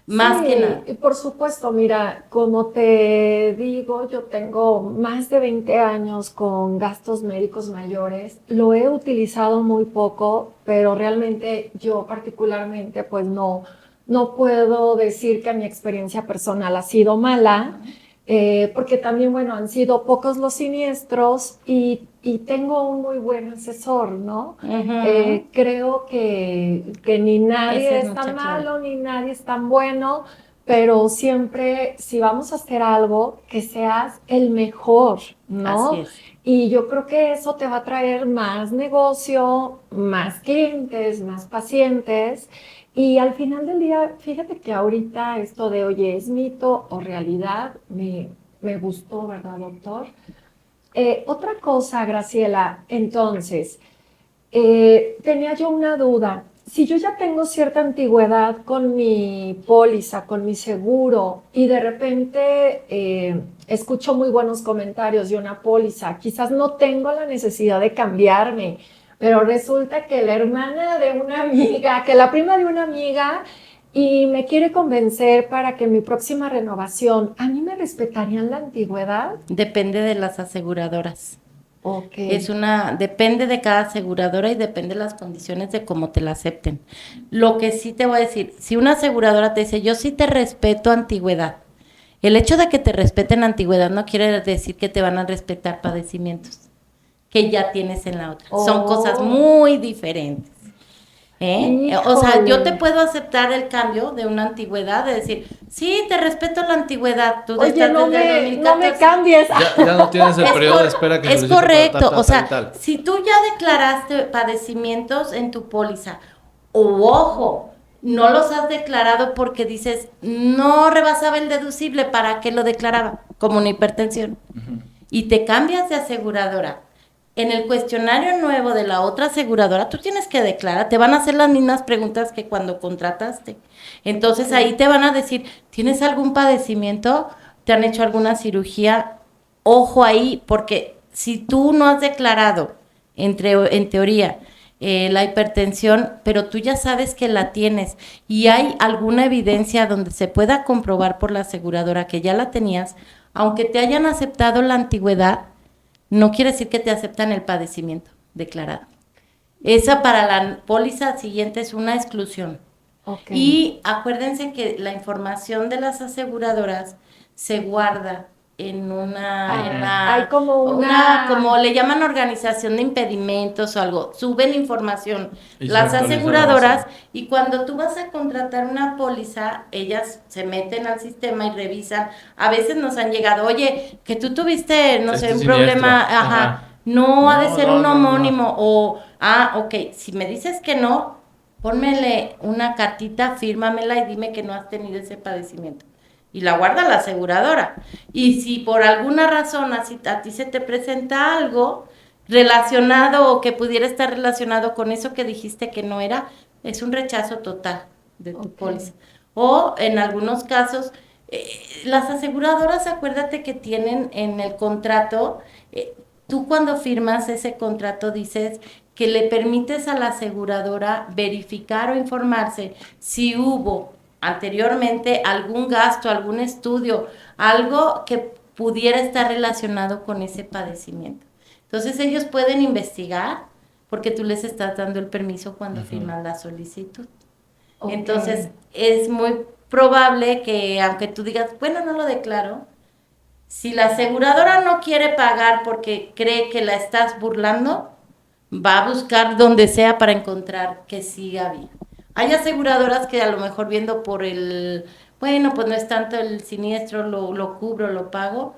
Más Sí, que nada. y por supuesto, mira, como te digo, yo tengo más de 20 años con gastos médicos mayores. Lo he utilizado muy poco, pero realmente yo particularmente pues no puedo decir que mi experiencia personal ha sido mala, porque también, bueno, han sido pocos los siniestros y tengo un muy buen asesor, ¿no? Ujú. Creo que ni nadie Esa es es tan mucha clave. malo, ni nadie es tan bueno, pero siempre, si vamos a hacer algo, que seas el mejor, ¿no? Así es. Y yo creo que eso te va a traer más negocio, más clientes, más pacientes. Y al final del día, fíjate que ahorita esto de, oye, ¿es mito o realidad? Me gustó, ¿verdad, doctor? Otra cosa, Graciela, entonces, tenía yo una duda. Si yo ya tengo cierta antigüedad con mi póliza, con mi seguro, y de repente escucho muy buenos comentarios de una póliza, quizás no tengo la necesidad de cambiarme, pero resulta que la hermana de una amiga, que la prima de una amiga, y me quiere convencer para que en mi próxima renovación, ¿a mí me respetarían la antigüedad? Depende de las aseguradoras. Ok. Depende de cada aseguradora y depende de las condiciones de cómo te la acepten. Lo que sí te voy a decir, si una aseguradora te dice, yo sí te respeto antigüedad, El hecho de que te respeten antigüedad no quiere decir que te van a respetar padecimientos que ya tienes en la otra. Son cosas muy diferentes. O sea, yo te puedo aceptar el cambio de una antigüedad, de decir, sí, te respeto la antigüedad, tú Oye, estás no desde el me 2014. cambies. Ya no tienes el periodo de espera que Es solicito para correcto, tal, tal, o sea, tal. si tú ya declaraste padecimientos en tu póliza, o ojo, no los has declarado porque dices, no rebasaba el deducible, ¿para qué lo declaraba? Como una hipertensión. Y te cambias de aseguradora. En el cuestionario nuevo de la otra aseguradora, tú tienes que declarar, te van a hacer las mismas preguntas que cuando contrataste. Entonces ahí te van a decir, ¿tienes algún padecimiento? ¿Te han hecho alguna cirugía? Ojo ahí, porque si tú no has declarado, en teoría, la hipertensión, pero tú ya sabes que la tienes y hay alguna evidencia donde se pueda comprobar por la aseguradora que ya la tenías, aunque te hayan aceptado la antigüedad, no quiere decir que te aceptan el padecimiento declarado. Esa para la póliza siguiente es una exclusión. Okay. Y acuérdense que la información de las aseguradoras se guarda en hay como le llaman organización de impedimentos o algo, suben información Y las se actualiza aseguradoras la y cuando tú vas a contratar una póliza, ellas se meten al sistema y revisan. A veces nos han llegado, oye, que tú tuviste, no sé, un siniestro. problema, Ajá. no ha de ser un no. homónimo o, ok, si me dices que no, pónmele una cartita, fírmamela y dime que no has tenido ese padecimiento. Y la guarda la aseguradora. Y si por alguna razón a ti se te presenta algo relacionado o que pudiera estar relacionado con eso que dijiste que no era, es un rechazo total de tu póliza. O en algunos casos, las aseguradoras, acuérdate que tienen en el contrato, tú cuando firmas ese contrato dices que le permites a la aseguradora verificar o informarse si hubo anteriormente algún gasto, algún estudio, algo que pudiera estar relacionado con ese padecimiento. Entonces ellos pueden investigar porque tú les estás dando el permiso cuando firman la solicitud. Entonces es muy probable que aunque tú digas, bueno, no lo declaro, si la aseguradora no quiere pagar porque cree que la estás burlando, va a buscar donde sea para encontrar que siga bien. Hay aseguradoras que a lo mejor viendo por bueno, pues no es tanto el siniestro, lo cubro, lo pago,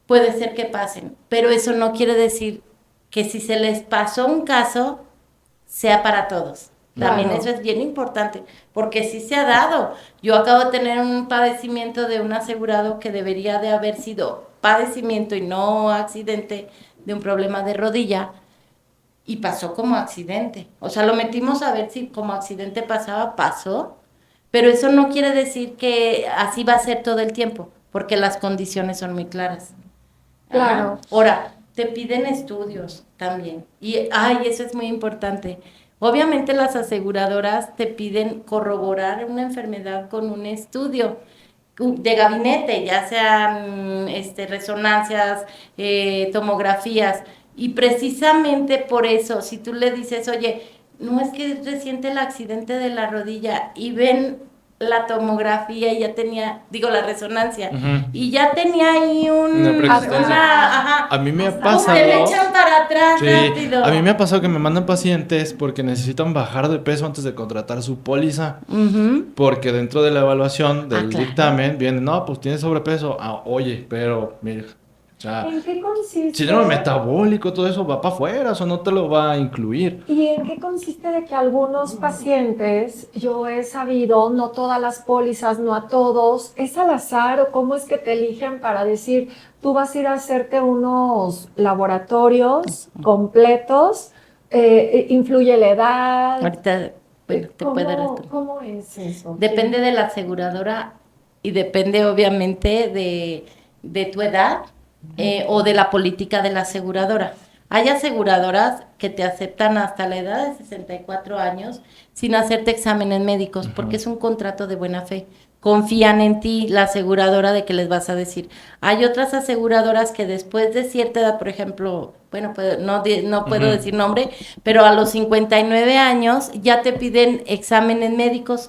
puede ser que pasen, pero eso no quiere decir que si se les pasó un caso, sea para todos. También eso es bien importante, porque sí se ha dado. Yo acabo de tener un padecimiento de un asegurado que debería de haber sido padecimiento y no accidente de un problema de rodilla, y pasó como accidente. O sea, lo metimos a ver si como accidente pasó, pero eso no quiere decir que así va a ser todo el tiempo, porque las condiciones son muy claras. Claro. Ahora, te piden estudios también. Y, eso es muy importante. Obviamente las aseguradoras te piden corroborar una enfermedad con un estudio de gabinete, ya sean resonancias, tomografías. Y precisamente por eso, si tú le dices, oye, no es que es reciente el accidente de la rodilla y ven la tomografía y ya tenía, la resonancia, y ya tenía ahí A mí me ha pasado. Te le echan para atrás rápido. A mí me ha pasado que me mandan pacientes porque necesitan bajar de peso antes de contratar su póliza. Porque dentro de la evaluación del dictamen viene, no, pues tienes sobrepeso. Oye, pero mira. ¿En qué consiste? Síndrome metabólico, todo eso va para afuera, eso no te lo va a incluir. ¿Y en qué consiste de que algunos pacientes, yo he sabido, no todas las pólizas, no a todos, es al azar o cómo es que te eligen para decir, tú vas a ir a hacerte unos laboratorios completos, influye la edad? Ahorita, bueno, te puede responder. ¿Cómo es eso? Depende de la aseguradora y depende obviamente de tu edad. O de la política de la aseguradora. Hay aseguradoras que te aceptan hasta la edad de 64 años sin hacerte exámenes médicos, porque es un contrato de buena fe. Confían en ti, la aseguradora, de que les vas a decir. Hay otras aseguradoras que después de cierta edad, por ejemplo, bueno, no puedo decir nombre, pero a los 59 años ya te piden exámenes médicos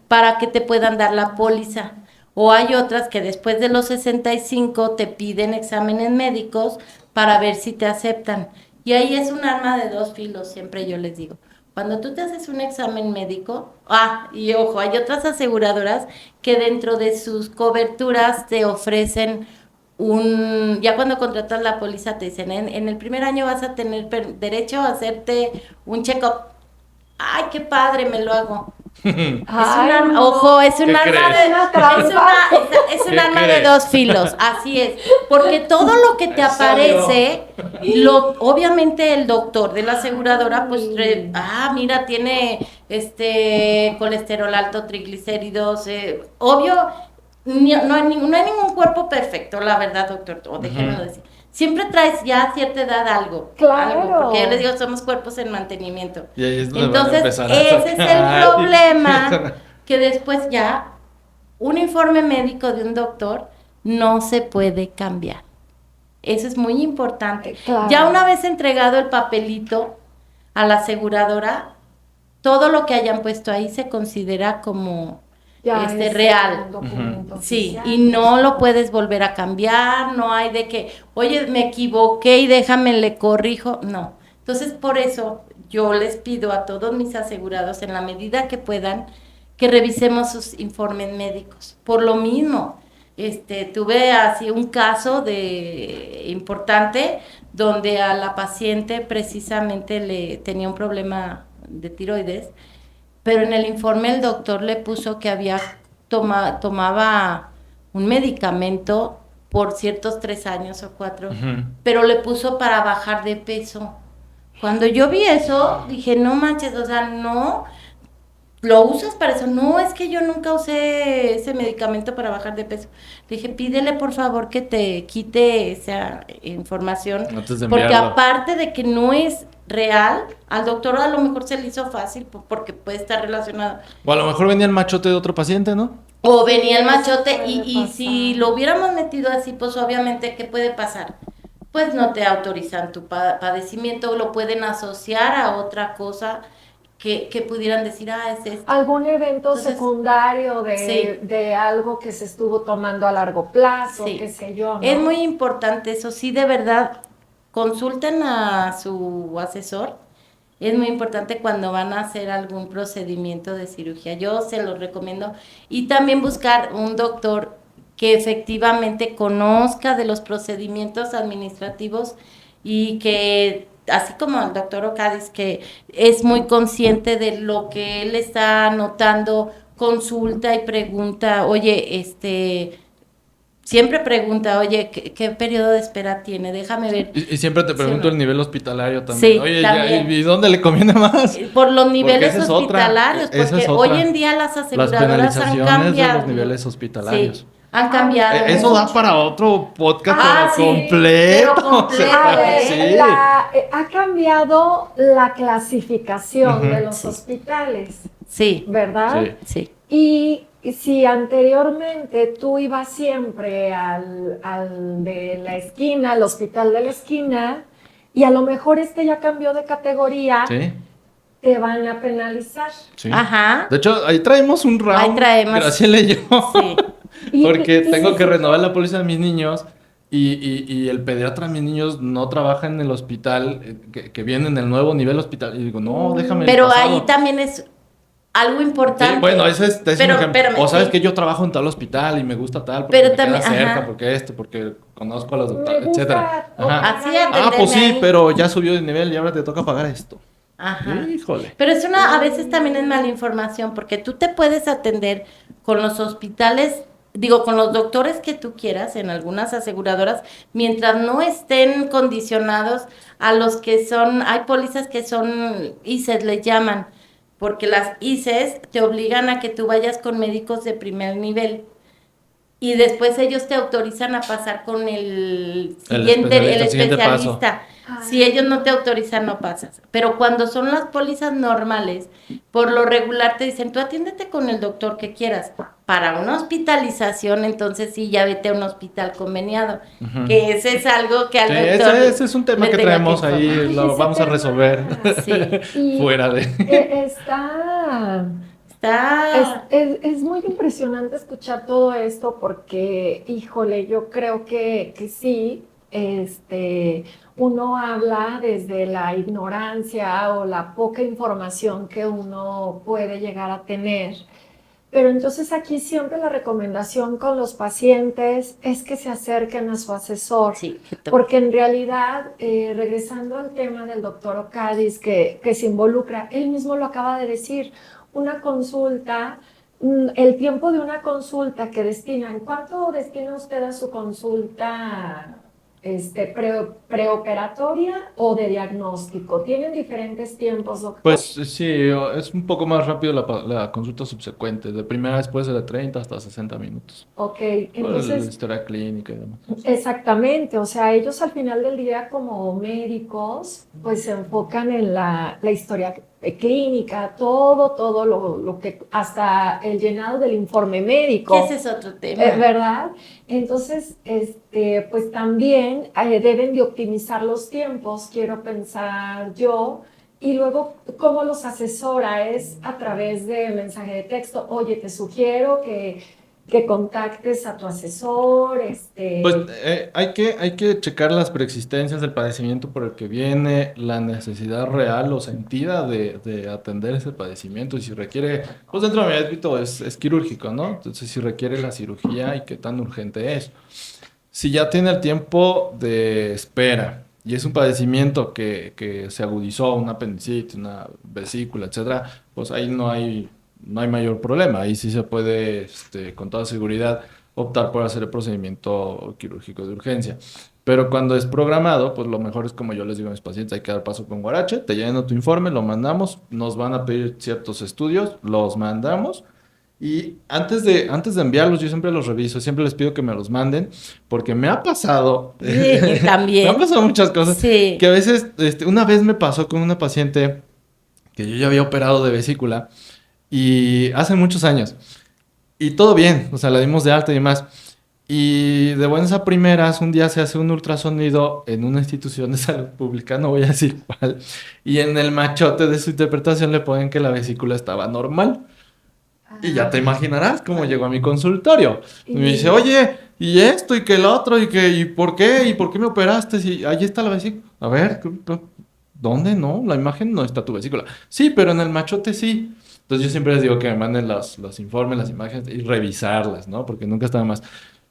para que te puedan dar la póliza. o hay otras que después de los 65 te piden exámenes médicos para ver si te aceptan. Y ahí es un arma de dos filos, siempre yo les digo. Cuando tú te haces un examen médico, y ojo, hay otras aseguradoras que dentro de sus coberturas te ofrecen ya cuando contratas la póliza te dicen, en el primer año vas a tener derecho a hacerte un check-up. Ay, qué padre, me lo hago. Ojo, es un arma de dos filos, así es, porque todo lo que te aparece, obviamente el doctor de la aseguradora, pues, mira, tiene colesterol alto, triglicéridos, obvio, no hay ningún cuerpo perfecto, la verdad, doctor, o déjenmelo decir. Siempre traes ya a cierta edad algo. Claro. Porque yo les digo, somos cuerpos en mantenimiento. Y ahí es donde entonces, ese es el problema, que después ya un informe médico de un doctor no se puede cambiar. Eso es muy importante. Claro. Ya una vez entregado el papelito a la aseguradora, todo lo que hayan puesto ahí se considera como real. Sí, y no lo puedes volver a cambiar, no hay de que, oye, me equivoqué y déjame le corrijo, no. Entonces, por eso yo les pido a todos mis asegurados, en la medida que puedan, que revisemos sus informes médicos. Por lo mismo, tuve así un caso importante donde a la paciente precisamente le tenía un problema de tiroides, pero en el informe el doctor le puso que tomaba un medicamento por ciertos 3 años o 4, pero le puso para bajar de peso. Cuando yo vi eso, dije, no manches, o sea, no, ¿lo usas para eso? No, es que yo nunca usé ese medicamento para bajar de peso. Le dije, pídele por favor que te quite esa información, porque aparte de que no es real, al doctor a lo mejor se le hizo fácil porque puede estar relacionado. O a lo mejor venía el machote de otro paciente, ¿no? O venía el machote y si lo hubiéramos metido así, pues obviamente, ¿qué puede pasar? Pues no te autorizan tu padecimiento, lo pueden asociar a otra cosa que pudieran decir, es esto. Algún evento secundario de algo que se estuvo tomando a largo plazo, qué sé yo, ¿no? Es muy importante eso, sí, de verdad, consulten a su asesor. Es muy importante cuando van a hacer algún procedimiento de cirugía. Yo se los recomiendo. Y también buscar un doctor que efectivamente conozca de los procedimientos administrativos y que, así como el doctor Ocadis, que es muy consciente de lo que él está anotando, consulta y pregunta, oye, siempre pregunta, oye, ¿qué periodo de espera tiene? Déjame ver. Y siempre te pregunto el nivel hospitalario también. Sí, oye, también. ¿y dónde le conviene más? Por los niveles hospitalarios, porque hoy en día las aseguradoras han cambiado. De los niveles hospitalarios. Sí, han cambiado. Eso da para otro podcast completo. Pero completo. A ver, Sí. ha cambiado la clasificación de los hospitales. Sí. ¿Verdad? Sí. Y si anteriormente tú ibas siempre al de la esquina, al hospital de la esquina, y a lo mejor ya cambió de categoría, te van a penalizar. Sí. Ajá. De hecho, ahí traemos un round. Ahí traemos. Graciela y yo. Sí. Porque tengo que renovar la póliza de mis niños y el pediatra de mis niños no trabaja en el hospital que viene en el nuevo nivel hospital. Y digo, no, déjame. Pero ahí también es algo importante. Sí, bueno, ese es un ejemplo. Espérame, o sabes que yo trabajo en tal hospital y me gusta tal, porque me queda cerca, porque conozco a los doctores, etcétera. Así pues sí, pero ya subió de nivel y ahora te toca pagar esto. Ajá. Híjole. Pero a veces también es mala información, porque tú te puedes atender con los hospitales, con los doctores que tú quieras en algunas aseguradoras, mientras no estén condicionados a los que hay pólizas que son ICES, les llaman, porque las ICES te obligan a que tú vayas con médicos de primer nivel. Y después ellos te autorizan a pasar con el especialista. Si ellos no te autorizan, no pasas. Pero cuando son las pólizas normales, por lo regular te dicen, tú atiéndete con el doctor que quieras. Para una hospitalización, entonces sí, ya vete a un hospital conveniado. Que ese es algo que al doctor... Ese es un tema que traemos ahí, lo vamos a resolver. Sí. Fuera de... Está... Es muy impresionante escuchar todo esto porque, híjole, yo creo que sí, uno habla desde la ignorancia o la poca información que uno puede llegar a tener. Pero entonces aquí siempre la recomendación con los pacientes es que se acerquen a su asesor, Sí, porque en realidad, regresando al tema del doctor Ocadis que se involucra, él mismo lo acaba de decir, una consulta, el tiempo de una consulta que destinan, ¿cuánto destina usted a su consulta preoperatoria o de diagnóstico? ¿Tienen diferentes tiempos, doctor? Pues sí, es un poco más rápido la consulta subsecuente. De primera después de 30 hasta 60 minutos. Ok, Por la entonces historia clínica y demás. exactamente, o sea, ellos al final del día como médicos, pues se enfocan en la historia clínica, todo lo que, hasta el llenado del informe médico, ese es otro tema. ¿verdad? Entonces, pues también deben de optimizar los tiempos, quiero pensar yo, y luego, ¿cómo los asesora? Es a través de mensaje de texto, oye, te sugiero que contactes a tu asesor, Pues hay que checar las preexistencias del padecimiento por el que viene, la necesidad real o sentida de atender ese padecimiento y si requiere, pues dentro de mi ámbito es quirúrgico, ¿no? Entonces si requiere la cirugía y qué tan urgente es. Si ya tiene el tiempo de espera y es un padecimiento que se agudizó, una apendicitis, una vesícula, etcétera, pues ahí no hay mayor problema. Ahí sí se puede, con toda seguridad, optar por hacer el procedimiento quirúrgico de urgencia. Pero cuando es programado, pues lo mejor es como yo les digo a mis pacientes, hay que dar paso con guarache, te llenan tu informe, lo mandamos, nos van a pedir ciertos estudios, los mandamos. Y antes de enviarlos, yo siempre los reviso, siempre les pido que me los manden, porque me ha pasado, Sí, me han también. pasado muchas cosas, Sí. que a veces, una vez me pasó con una paciente que yo ya había operado de vesícula, y hace muchos años, y todo bien, o sea, la dimos de alta y demás, y de buenas a primeras, un día se hace un ultrasonido en una institución de salud pública, no voy a decir cuál, y en el machote de su interpretación le ponen que la vesícula estaba normal. Y ya te imaginarás cómo llegó a mi consultorio. Y me dice, oye, y esto, y que el otro, y por qué, y por qué me operaste, si ahí está la vesícula. A ver, ¿dónde? No, la imagen no está tu vesícula. Sí, pero en el machote sí. Entonces yo siempre les digo que me manden los informes, las imágenes y revisarlas, ¿no? Porque nunca está de más.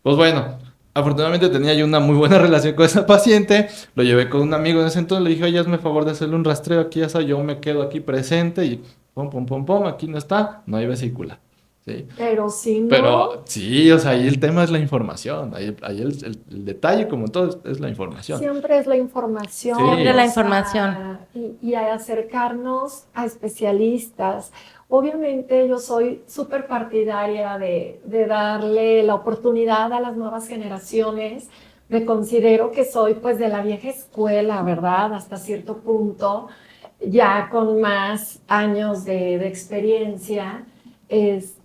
Pues bueno, afortunadamente tenía yo una muy buena relación con esa paciente. Lo llevé con un amigo en ese entonces. Le dije, oye, hazme favor de hacerle un rastreo aquí, ya sabes, yo me quedo aquí presente y pum, pum, pum, pum, aquí no está, no hay vesícula. Sí. pero si no, Pero sí, o sea, ahí el tema es la información. Ahí el detalle, como todo, es la información. siempre es la información, Sí. Siempre o la sea, información. y a acercarnos a especialistas. Obviamente yo soy súper partidaria de darle la oportunidad a las nuevas generaciones. Me considero que soy pues de la vieja escuela, ¿verdad? Hasta cierto punto, ya con más años de experiencia.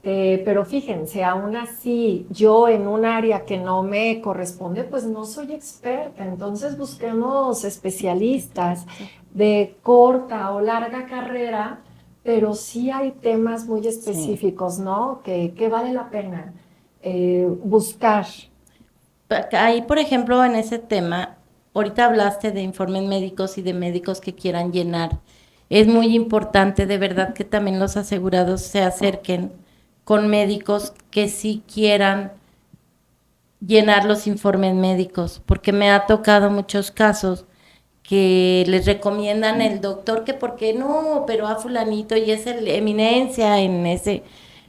Pero fíjense, aún así, yo en un área que no me corresponde, pues no soy experta. Entonces busquemos especialistas de corta o larga carrera, pero sí hay temas muy específicos, ¿no? Que vale la pena buscar. Ahí, por ejemplo, en ese tema, ahorita hablaste de informes médicos y de médicos que quieran llenar. Es muy importante, de verdad, que también los asegurados se acerquen con médicos que sí quieran llenar los informes médicos, porque me ha tocado muchos casos que les recomiendan el doctor que porque no, pero a fulanito y es el eminencia en ese,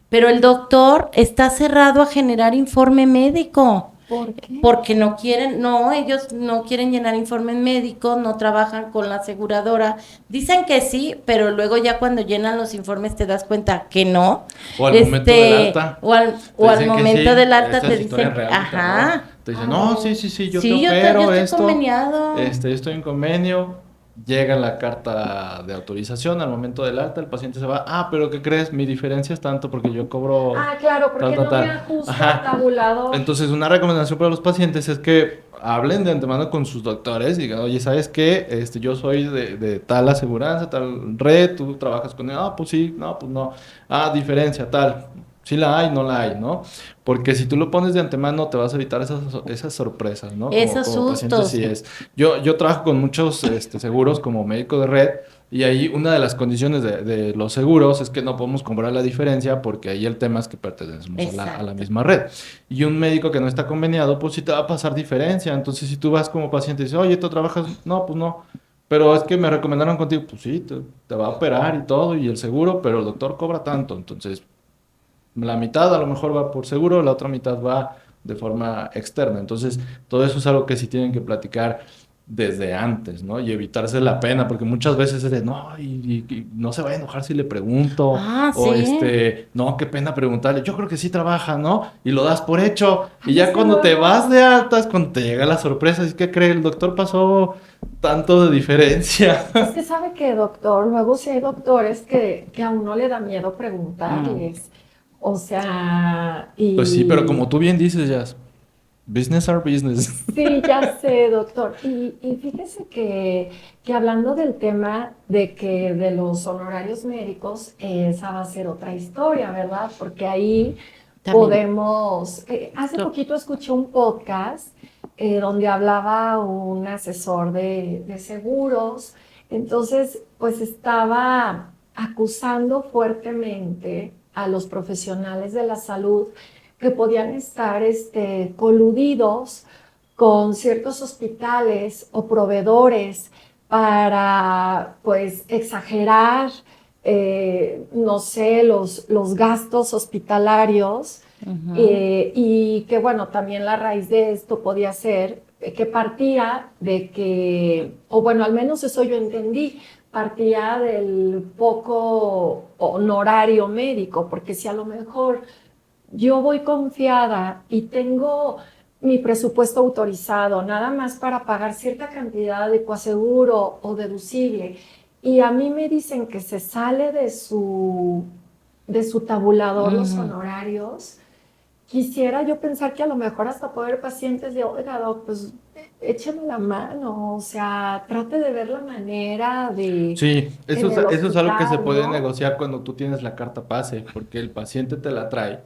pero el doctor está cerrado a generar informe médico. ¿Por qué? Porque no quieren, no, ellos no quieren llenar informes médicos, no trabajan con la aseguradora. Dicen que sí, pero luego ya cuando llenan los informes te das cuenta que no. O al momento del alta. O al Te dicen que momento sí, del alta esta te es historia dicen, real, ajá. ¿no? Te dicen, no, sí, yo Sí, te yo opero estoy esto. conveniado. Yo estoy en convenio. llega la carta de autorización al momento del alta, el paciente se va, pero ¿qué crees? Mi diferencia es tanto porque yo cobro Claro, porque tal, no tal. me ajusta Ajá. el tabulador. Entonces, una recomendación para los pacientes es que hablen de antemano con sus doctores y digan, oye, ¿sabes qué? Yo soy de tal aseguranza, tal red, tú trabajas con él. Pues sí, no, pues no. Diferencia, tal. Sí la hay, no la hay, ¿no? Porque si tú lo pones de antemano, te vas a evitar esas sorpresas, ¿no? Como, Esos como paciente sustos. sí es. Yo trabajo con muchos seguros como médico de red y ahí una de las condiciones de los seguros es que no podemos cobrar la diferencia porque ahí el tema es que pertenecemos a la Exacto. misma red. Y un médico que no está conveniado, pues sí te va a pasar diferencia. Entonces, si tú vas como paciente y dices, oye, ¿tú trabajas? No, pues no. Pero es que me recomendaron contigo, pues sí, te va a operar y todo, y el seguro, pero el doctor cobra tanto. Entonces, la mitad a lo mejor va por seguro, la otra mitad va de forma externa. Entonces, todo eso es algo que sí tienen que platicar desde antes, ¿no? Y evitarse la pena, porque muchas veces es de, no, y no se va a enojar si le pregunto, o Sí. no, qué pena preguntarle, yo creo que sí trabaja, ¿no? Y lo das por hecho, y Ay, es ya que cuando te vas luego, de altas, cuando te llega la sorpresa, es que cree, el doctor pasó tanto de diferencia. es que sabe que, doctor, luego sí hay doctores que a uno le da miedo Mm. preguntarles. O sea, Pues sí, pero y como tú bien dices, ya, business are business. sí, ya sé, doctor. Y fíjese que hablando del tema de que de los honorarios médicos, esa va a ser otra historia, ¿verdad? Porque ahí También. podemos, hace poquito escuché un podcast donde hablaba un asesor de seguros, entonces pues estaba acusando fuertemente a los profesionales de la salud que podían estar coludidos con ciertos hospitales o proveedores para pues exagerar, no sé, los gastos hospitalarios Ujú. y que bueno, también la raíz de esto podía ser que partía de que, o bueno, al menos eso yo entendí, partía del poco honorario médico, porque si a lo mejor yo voy confiada y tengo mi presupuesto autorizado, nada más para pagar cierta cantidad de coaseguro o deducible, y a mí me dicen que se sale de su tabulador los Ujú. honorarios. Quisiera yo pensar que a lo mejor hasta puede haber pacientes de, oiga, doc, pues écheme la mano, o sea, trate de ver la manera de Sí, en el eso es algo que se hospital, puede ¿no? negociar cuando tú tienes la carta pase, porque el paciente te la trae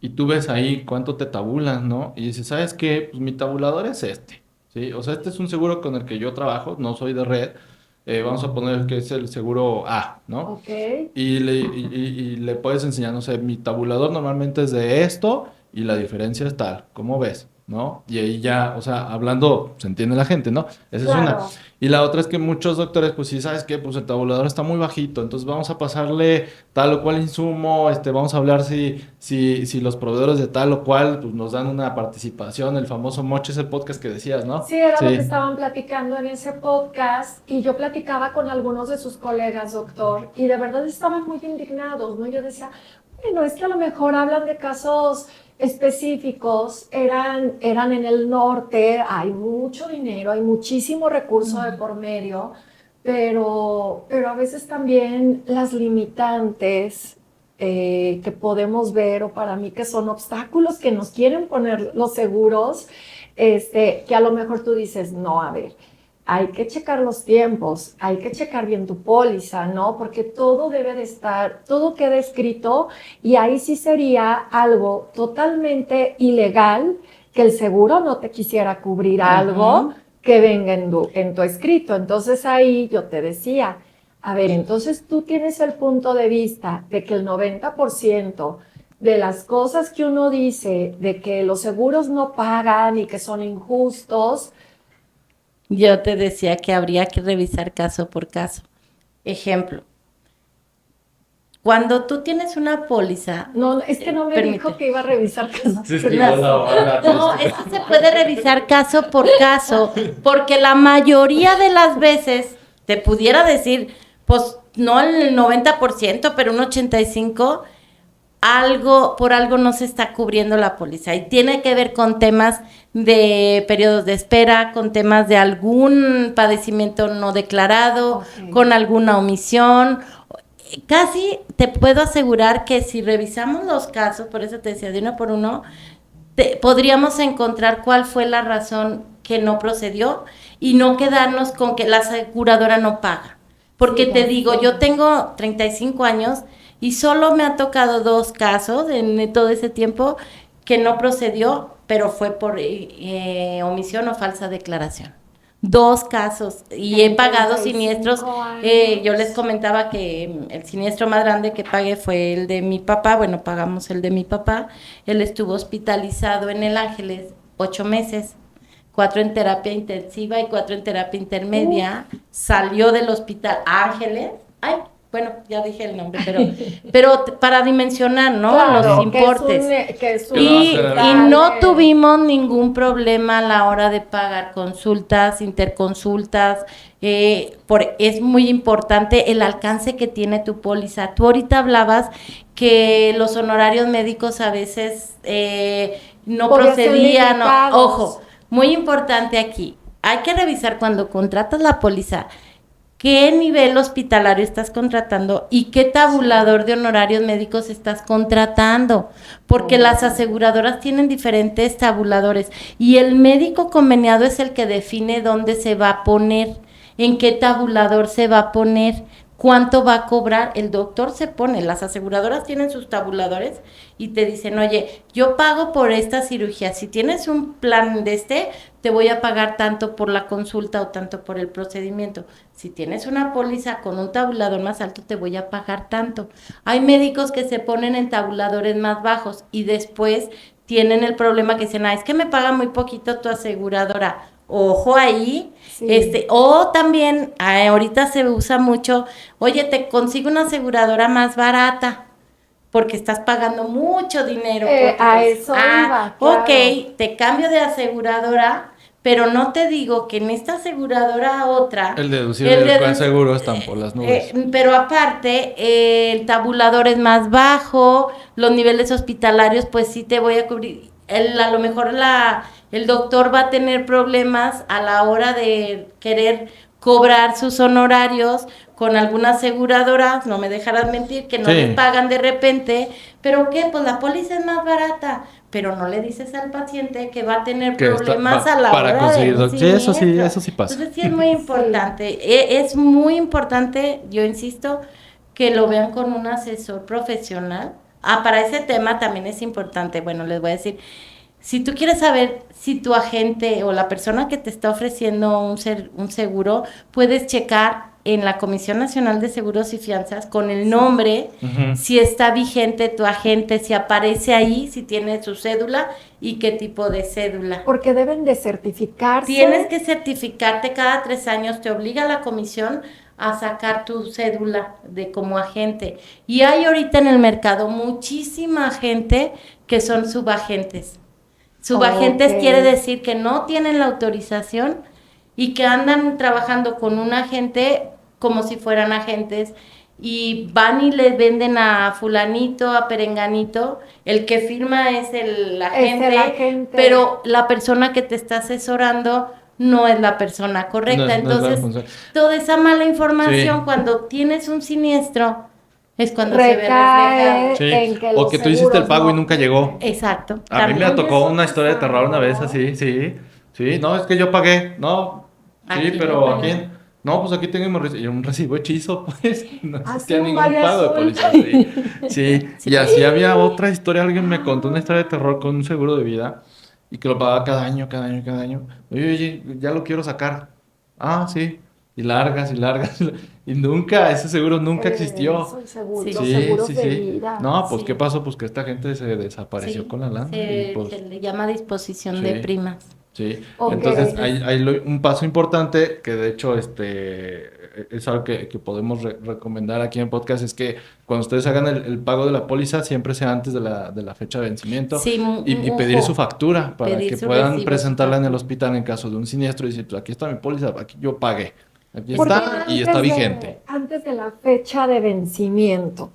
y tú ves ahí cuánto te tabulan, ¿no? Y dices, ¿sabes qué? Pues mi tabulador es este, ¿sí? O sea, este es un seguro con el que yo trabajo, no soy de red, vamos a poner que es el seguro A, ¿no? Ok, Y le puedes enseñar, no sé, mi tabulador normalmente es de esto y la diferencia es tal, ¿cómo ves? ¿No? Y ahí ya, o sea, hablando, se entiende la gente, ¿no? Esa es una. claro. Y la otra es que muchos doctores, pues sí, ¿sabes qué? Pues el tabulador está muy bajito, entonces vamos a pasarle tal o cual insumo, vamos a hablar si los proveedores de tal o cual, pues nos dan una participación, el famoso moche es el podcast que decías, ¿no? Sí, era lo que Sí. estaban platicando en ese podcast y yo platicaba con algunos de sus colegas, doctor, y de verdad estaban muy indignados, ¿no? Yo decía, bueno, es que a lo mejor hablan de casos específicos, eran en el norte, hay mucho dinero, hay muchísimo recurso de por medio, pero a veces también las limitantes que podemos ver, o para mí que son obstáculos que nos quieren poner los seguros, que a lo mejor tú dices, no, a ver, hay que checar los tiempos, hay que checar bien tu póliza, ¿no? Porque todo debe de estar, todo queda escrito y ahí sí sería algo totalmente ilegal que el seguro no te quisiera cubrir algo Ujú. que venga en tu escrito. Entonces ahí yo te decía, a ver, entonces tú tienes el punto de vista de que el 90% de las cosas que uno dice, de que los seguros no pagan y que son injustos. Yo te decía que habría que revisar caso por caso. Ejemplo, cuando tú tienes una póliza, No, es que no me dijo permite. que iba a revisar caso Se por esquivó la caso. bala. No, esto se puede revisar caso por caso, porque la mayoría de las veces te pudiera decir, pues no el 90%, pero un 85%, por algo no se está cubriendo la póliza y tiene que ver con temas de periodos de espera, con temas de algún padecimiento no declarado, con alguna omisión. Casi te puedo asegurar que si revisamos los casos, por eso te decía de uno por uno, podríamos encontrar cuál fue la razón que no procedió y no quedarnos con que la aseguradora no paga. Porque te digo, yo tengo 35 años y solo me ha tocado 2 casos en todo ese tiempo que no procedió, pero fue por omisión o falsa declaración. 2 casos y he pagado siniestros. Yo les comentaba que el siniestro más grande que pagué fue el de mi papá. Bueno, pagamos el de mi papá. Él estuvo hospitalizado en el Ángeles 8 meses. 4 en terapia intensiva y 4 en terapia intermedia. Salió del hospital Ángeles. Ay, bueno, ya dije el nombre, pero para dimensionar, ¿no? Claro, los importes. Y no tuvimos ningún problema a la hora de pagar consultas, interconsultas. Es muy importante el alcance que tiene tu póliza. Tú ahorita hablabas que los honorarios médicos a veces no procedían. Ojo, muy importante aquí. Hay que revisar cuando contratas la póliza qué nivel hospitalario estás contratando y qué tabulador de honorarios médicos estás contratando, porque las aseguradoras tienen diferentes tabuladores y el médico conveniado es el que define dónde se va a poner, en qué tabulador se va a poner, cuánto va a cobrar. El doctor se pone, las aseguradoras tienen sus tabuladores y te dicen, oye, yo pago por esta cirugía, si tienes un plan de te voy a pagar tanto por la consulta o tanto por el procedimiento. Si tienes una póliza con un tabulador más alto, te voy a pagar tanto. Hay médicos que se ponen en tabuladores más bajos y después tienen el problema que dicen, es que me paga muy poquito tu aseguradora. Ojo ahí, o también ahorita se usa mucho, oye, te consigo una aseguradora más barata, porque estás pagando mucho dinero. A eso iba, claro. Ok, te cambio de aseguradora, pero no te digo que en esta aseguradora otra... El deducible del plan seguro están por las nubes. Pero aparte, el tabulador es más bajo, los niveles hospitalarios, pues sí te voy a cubrir. A lo mejor el doctor va a tener problemas a la hora de querer cobrar sus honorarios con alguna aseguradora, no me dejarás mentir, que no les pagan de repente, pero ¿qué? Pues la póliza es más barata, pero no le dices al paciente que va a tener problemas a la hora conseguir de eso sí pasa. Entonces sí es muy importante, es muy importante, yo insisto, que lo vean con un asesor profesional. Para ese tema también es importante, bueno, les voy a decir, si tú quieres saber si tu agente o la persona que te está ofreciendo un seguro, puedes checar en la Comisión Nacional de Seguros y Fianzas con el nombre, si está vigente tu agente, si aparece ahí, si tiene su cédula y qué tipo de cédula. Porque deben de certificarse. Tienes que certificarte cada 3 años, te obliga la comisión a sacar tu cédula de como agente. Y hay ahorita en el mercado muchísima gente que son subagentes. Subagentes quiere decir que no tienen la autorización y que andan trabajando con un agente como si fueran agentes y van y les venden a fulanito, a perenganito, el que firma es el agente, pero la persona que te está asesorando no es la persona correcta. Entonces, toda esa mala información cuando tienes un siniestro es cuando se ve reflejado. En que o que tú hiciste el pago y nunca llegó. Exacto. A mí me tocó una historia de terror una vez así, sí, no, es que yo pagué, no, sí, pero ¿a quién? No, pues aquí tengo un recibo hechizo, pues, no existía ningún pago de policía. Sí, y así había otra historia, alguien me contó una historia de terror con un seguro de vida y que lo pagaba cada año. Oye, ya lo quiero sacar. Ah, sí. Y largas. Y ese seguro nunca existió. Los seguros de vida. No, pues ¿qué pasó? Pues que esta gente se desapareció con la lana. Se le llama disposición de primas. Sí, entonces hay un paso importante que de hecho es algo que podemos recomendar aquí en el podcast, es que cuando ustedes hagan el pago de la póliza siempre sea antes de la fecha de vencimiento y pedir su factura para que puedan presentarla en el hospital en caso de un siniestro y decir, pues aquí está mi póliza, aquí yo pagué, aquí está y está vigente. Antes de la fecha de vencimiento,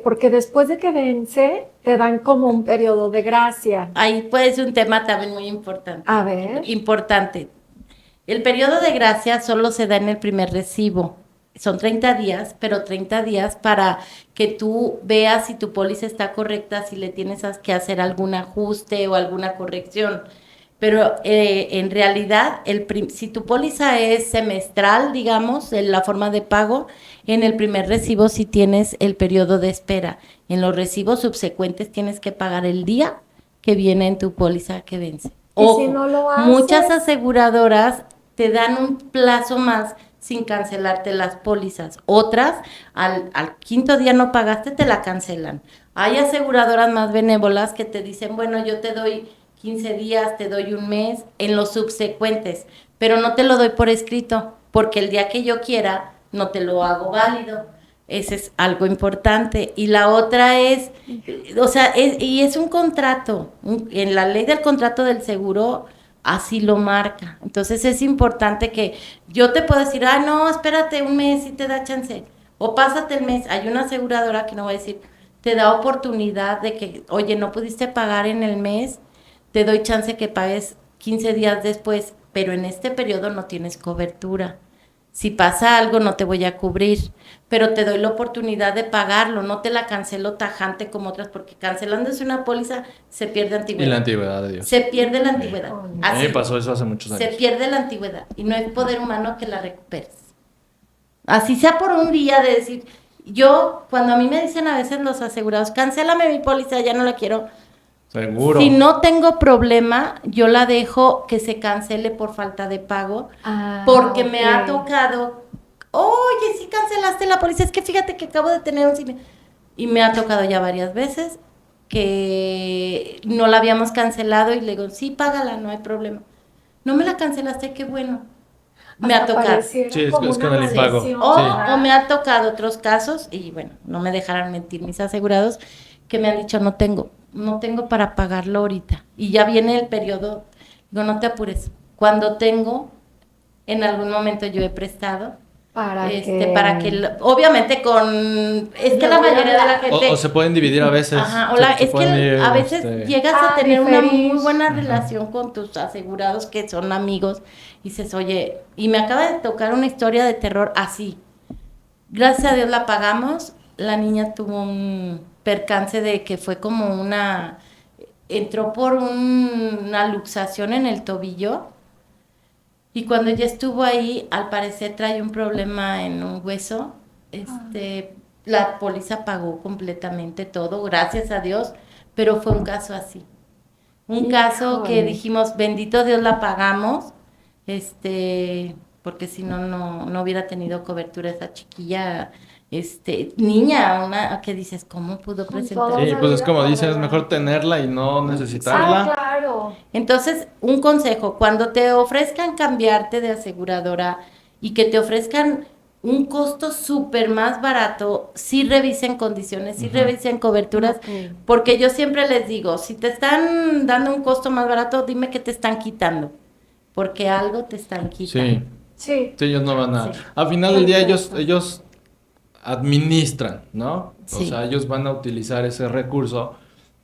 porque después de que vence, te dan como un periodo de gracia. Ahí puede ser un tema también muy importante. A ver. Importante. El periodo de gracia solo se da en el primer recibo. Son 30 días, pero 30 días para que tú veas si tu póliza está correcta, si le tienes que hacer algún ajuste o alguna corrección. Pero en realidad, si tu póliza es semestral, digamos, en la forma de pago, en el primer recibo sí tienes el periodo de espera. En los recibos subsecuentes tienes que pagar el día que viene en tu póliza que vence. ¿Y si no lo haces? Muchas aseguradoras te dan un plazo más sin cancelarte las pólizas. Otras, al quinto día no pagaste, te la cancelan. Hay aseguradoras más benévolas que te dicen, bueno, yo te doy 15 días, te doy un mes, en los subsecuentes, pero no te lo doy por escrito, porque el día que yo quiera, no te lo hago válido. Ese es algo importante. Y la otra es, o sea, es un contrato. En la ley del contrato del seguro, así lo marca. Entonces es importante que yo te puedo decir, no, espérate un mes y te da chance. O pásate el mes. Hay una aseguradora que no voy a decir, te da oportunidad de que, oye, no pudiste pagar en el mes, te doy chance que pagues 15 días después, pero en este periodo no tienes cobertura. Si pasa algo, no te voy a cubrir, pero te doy la oportunidad de pagarlo, no te la cancelo tajante como otras, porque cancelándose una póliza se pierde antigüedad. Y la antigüedad de Dios. Se pierde la antigüedad. A mí me pasó eso hace muchos años. Se pierde la antigüedad y no es poder humano que la recuperes. Así sea por un día de decir, cuando a mí me dicen a veces los asegurados, cancélame mi póliza, ya no la quiero. Seguro. Si no tengo problema, yo la dejo que se cancele por falta de pago, porque me ha tocado, oye, si cancelaste la póliza, es que fíjate que acabo de tener y me ha tocado ya varias veces que no la habíamos cancelado y le digo, sí, págala, no hay problema. No me la cancelaste, qué bueno. Me ha tocado. Sí, es con el impago. O me ha tocado otros casos, y bueno, no me dejarán mentir mis asegurados, que me han dicho, no tengo para pagarlo ahorita. Y ya viene el periodo, digo, no te apures. Cuando tengo, en algún momento yo he prestado. Para que obviamente es que la mayoría de la gente... O se pueden dividir a veces. Ajá, es que a veces llegas a tener una muy buena relación con tus asegurados que son amigos y dices, oye, y me acaba de tocar una historia de terror así. Gracias a Dios la pagamos, la niña tuvo un percance de que fue como entró por una luxación en el tobillo. Y cuando ella estuvo ahí, al parecer trae un problema en un hueso. La póliza pagó completamente todo, gracias a Dios, pero fue un caso así. Un caso que dijimos, bendito Dios la pagamos, porque si no, no hubiera tenido cobertura esa chiquilla, niña, que dices, ¿cómo pudo presentar? Sí, pues es como dices, es mejor tenerla y no necesitarla. Claro. Entonces, un consejo, cuando te ofrezcan cambiarte de aseguradora y que te ofrezcan un costo súper más barato, sí revisen condiciones, sí revisen coberturas, porque yo siempre les digo, si te están dando un costo más barato, dime qué te están quitando, porque algo te están quitando. Sí, ellos no van a... Al final del día ellos administran, ¿no? Sí. O sea, ellos van a utilizar ese recurso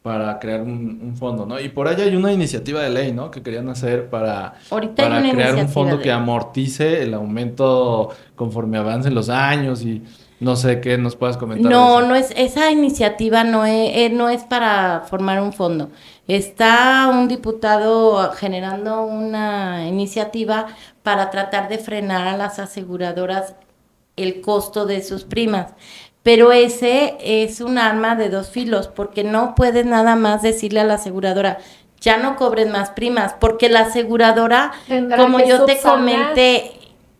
para crear un fondo, ¿no? Y por ahí hay una iniciativa de ley, ¿no? Que querían hacer para crear un fondo que amortice el aumento conforme avancen los años y no sé qué nos puedas comentar. No es, esa iniciativa no es para formar un fondo. Está un diputado generando una iniciativa para tratar de frenar a las aseguradoras el costo de sus primas. Pero ese es un arma de dos filos, porque no puedes nada más decirle a la aseguradora, ya no cobres más primas, porque la aseguradora, como yo te comenté,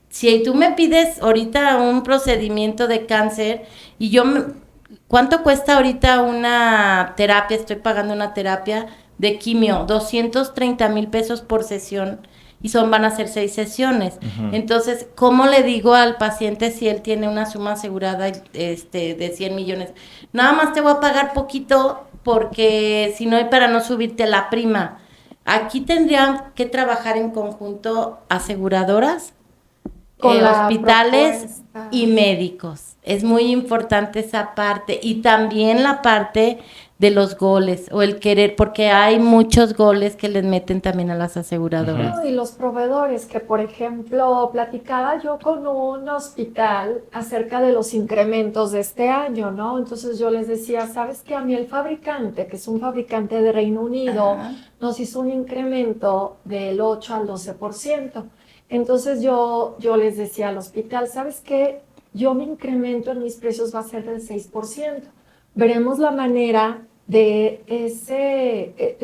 si tú me pides ahorita un procedimiento de cáncer y ¿cuánto cuesta ahorita una terapia? Estoy pagando una terapia de quimio, 230,000 pesos por sesión. Y van a ser 6 sesiones. Entonces, ¿cómo le digo al paciente si él tiene una suma asegurada de 100 millones? Nada más te voy a pagar poquito porque si no, para no subirte la prima. Aquí tendrían que trabajar en conjunto aseguradoras Con la hospitales propuesta. y médicos. Es muy importante esa parte y también la parte de los goles o el querer, porque hay muchos goles que les meten también a las aseguradoras. No, y los proveedores, que por ejemplo, platicaba yo con un hospital acerca de los incrementos de este año, ¿no? Entonces yo les decía, ¿sabes qué? A mí el fabricante, que es un fabricante de Reino Unido, Ajá. nos hizo un incremento del 8 al 12%. Entonces yo les decía al hospital, ¿sabes qué? Yo mi incremento en mis precios va a ser del 6%. Veremos la manera de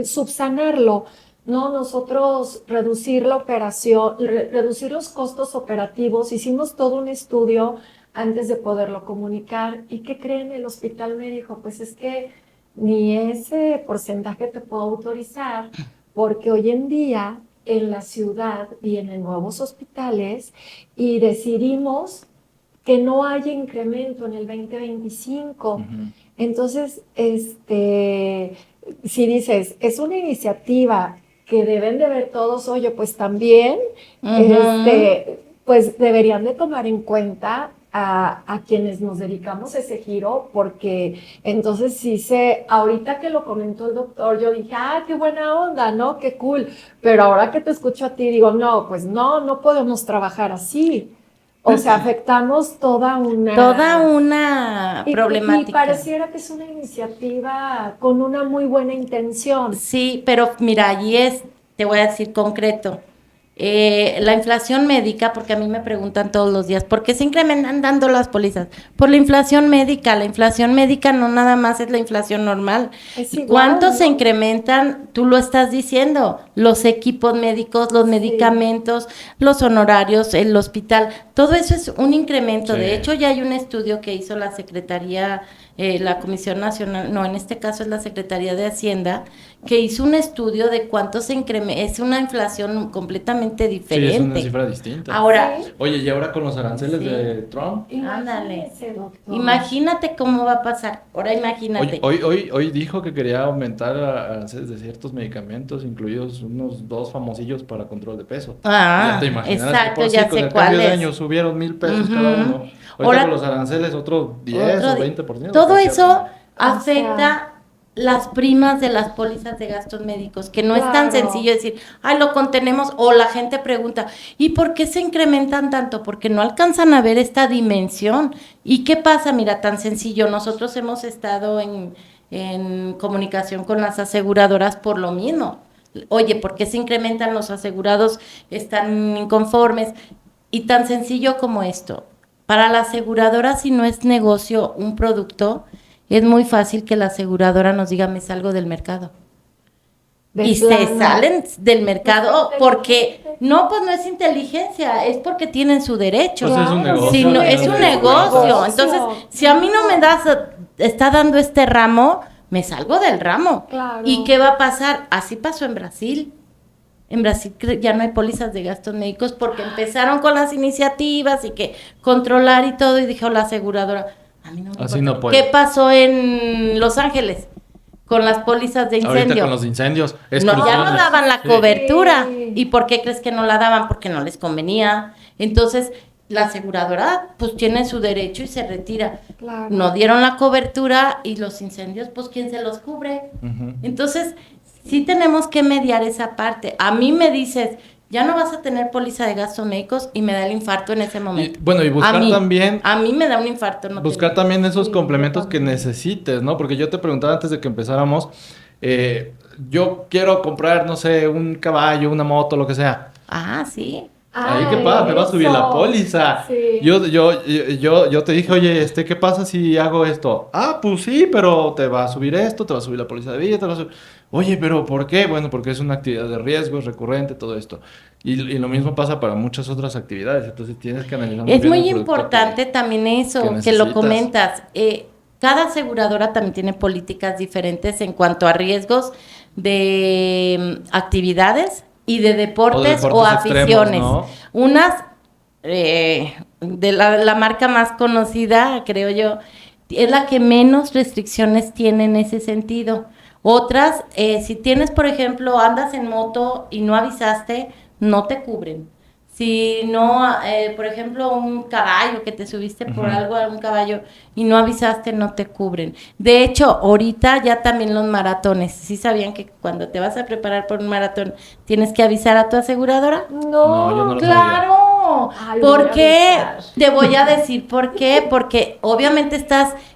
subsanarlo, ¿no? Nosotros reducir la operación, reducir los costos operativos, hicimos todo un estudio antes de poderlo comunicar. ¿Y qué creen? El hospital me dijo, pues es que ni ese porcentaje te puedo autorizar, porque hoy en día en la ciudad vienen nuevos hospitales y decidimos que no haya incremento en el 2025. Ujú. Entonces, si dices, es una iniciativa que deben de ver todos, oye, pues también, Ujú. pues deberían de tomar en cuenta a quienes nos dedicamos a ese giro, porque entonces ahorita que lo comentó el doctor, yo dije, qué buena onda, ¿no? Qué cool, pero ahora que te escucho a ti, digo, no, pues no podemos trabajar así. O sea, afectamos Toda una y problemática. pareciera que es una iniciativa con una muy buena intención. Sí, pero mira, allí te voy a decir concreto. La inflación médica, porque a mí me preguntan todos los días, ¿por qué se incrementan dando las pólizas? Por la inflación médica. La inflación médica no nada más es la inflación normal. Es igual, ¿Cuánto se ¿no? incrementan? Tú lo estás diciendo, los equipos médicos, los Sí. medicamentos, los honorarios, el hospital, todo eso es un incremento. Sí. De hecho, ya hay un estudio que hizo la Secretaría, la Comisión Nacional, no, en este caso es la Secretaría de Hacienda, que hizo un estudio de cuánto se incrementa, es una inflación completamente Sí, diferente. es una cifra distinta. Ahora, Sí. Oye, y ahora con los aranceles Sí. de Trump. Ándale. Imagínese, doctor. Imagínate cómo va a pasar. Ahora imagínate. Hoy dijo que quería aumentar aranceles de ciertos medicamentos, incluidos unos 2 famosillos para control de peso. Ya te imaginarás que Exacto, por sí, ya con sé el cambio de cuáles. año subieron 1,000 pesos Ujú. cada uno. Ahorita Ahora, con los aranceles otros 10 otro o di- 20%. Todo casi eso hasta. afecta las primas de las pólizas de gastos médicos, que no es tan Claro. sencillo decir, lo contenemos, o la gente pregunta, ¿y por qué se incrementan tanto? Porque no alcanzan a ver esta dimensión. ¿Y qué pasa? Mira, tan sencillo, nosotros hemos estado en comunicación con las aseguradoras por lo mismo. Oye, ¿por qué se incrementan los asegurados? Están inconformes. Y tan sencillo como esto. Para la aseguradora, si no es negocio un producto, es muy fácil que la aseguradora nos diga, me salgo del mercado. De Y se plano. salen del mercado Es porque, inteligente. no, pues no es inteligencia, es porque tienen su derecho. Pues es un Claro, negocio. Si no, al es final un de negocio. cuentas. Entonces, si a mí no me está dando este ramo, me salgo del ramo. Claro. ¿Y qué va a pasar? Así pasó en Brasil. En Brasil ya no hay pólizas de gastos médicos porque empezaron con las iniciativas y que controlar y todo, y dijo la aseguradora, a mí no me Así importa. no puede. ¿Qué pasó en Los Ángeles con las pólizas de incendio? Ahorita con los incendios. Es No, ya no culpable. daban la Sí. cobertura. Sí. ¿Y por qué crees que no la daban? Porque no les convenía. Entonces, la aseguradora pues tiene su derecho y se retira. Claro. No dieron la cobertura y los incendios, pues ¿quién se los cubre? Ujú. Entonces, sí tenemos que mediar esa parte. A mí me dices, ya no vas a tener póliza de gastos médicos y me da el infarto en ese momento. Bueno, y buscar A mí, también. A mí me da un infarto. No Buscar te- también esos Sí, complementos yo que también. necesites, ¿no? Porque yo te preguntaba antes de que empezáramos, yo quiero comprar, no sé, un caballo, una moto, lo que sea. Sí. Ahí, ¿qué pasa? Me va a subir la póliza. Sí. Yo te dije, oye, ¿qué pasa si hago esto? Pues sí, pero te va a subir esto, te va a subir la póliza de vida, te va a subir... Oye, pero ¿por qué? Bueno, porque es una actividad de riesgo, es recurrente, todo esto. Y lo mismo pasa para muchas otras actividades, entonces tienes que analizar Es bien muy el producto importante también eso, que lo necesitas. comentas. Cada aseguradora también tiene políticas diferentes en cuanto a riesgos de actividades y de deportes o deportes extremos, aficiones. ¿no? Unas de la marca más conocida, creo yo, es la que menos restricciones tiene en ese sentido. Otras, si tienes, por ejemplo, andas en moto y no avisaste, no te cubren. Si no, por ejemplo, un caballo que te subiste por algo a un caballo y no avisaste, no te cubren. De hecho, ahorita ya también los maratones. ¿Sí sabían que cuando te vas a preparar por un maratón tienes que avisar a tu aseguradora? No, yo no lo Claro. Ay, voy ¿Por a qué? avisar. Te voy a decir por qué. Porque obviamente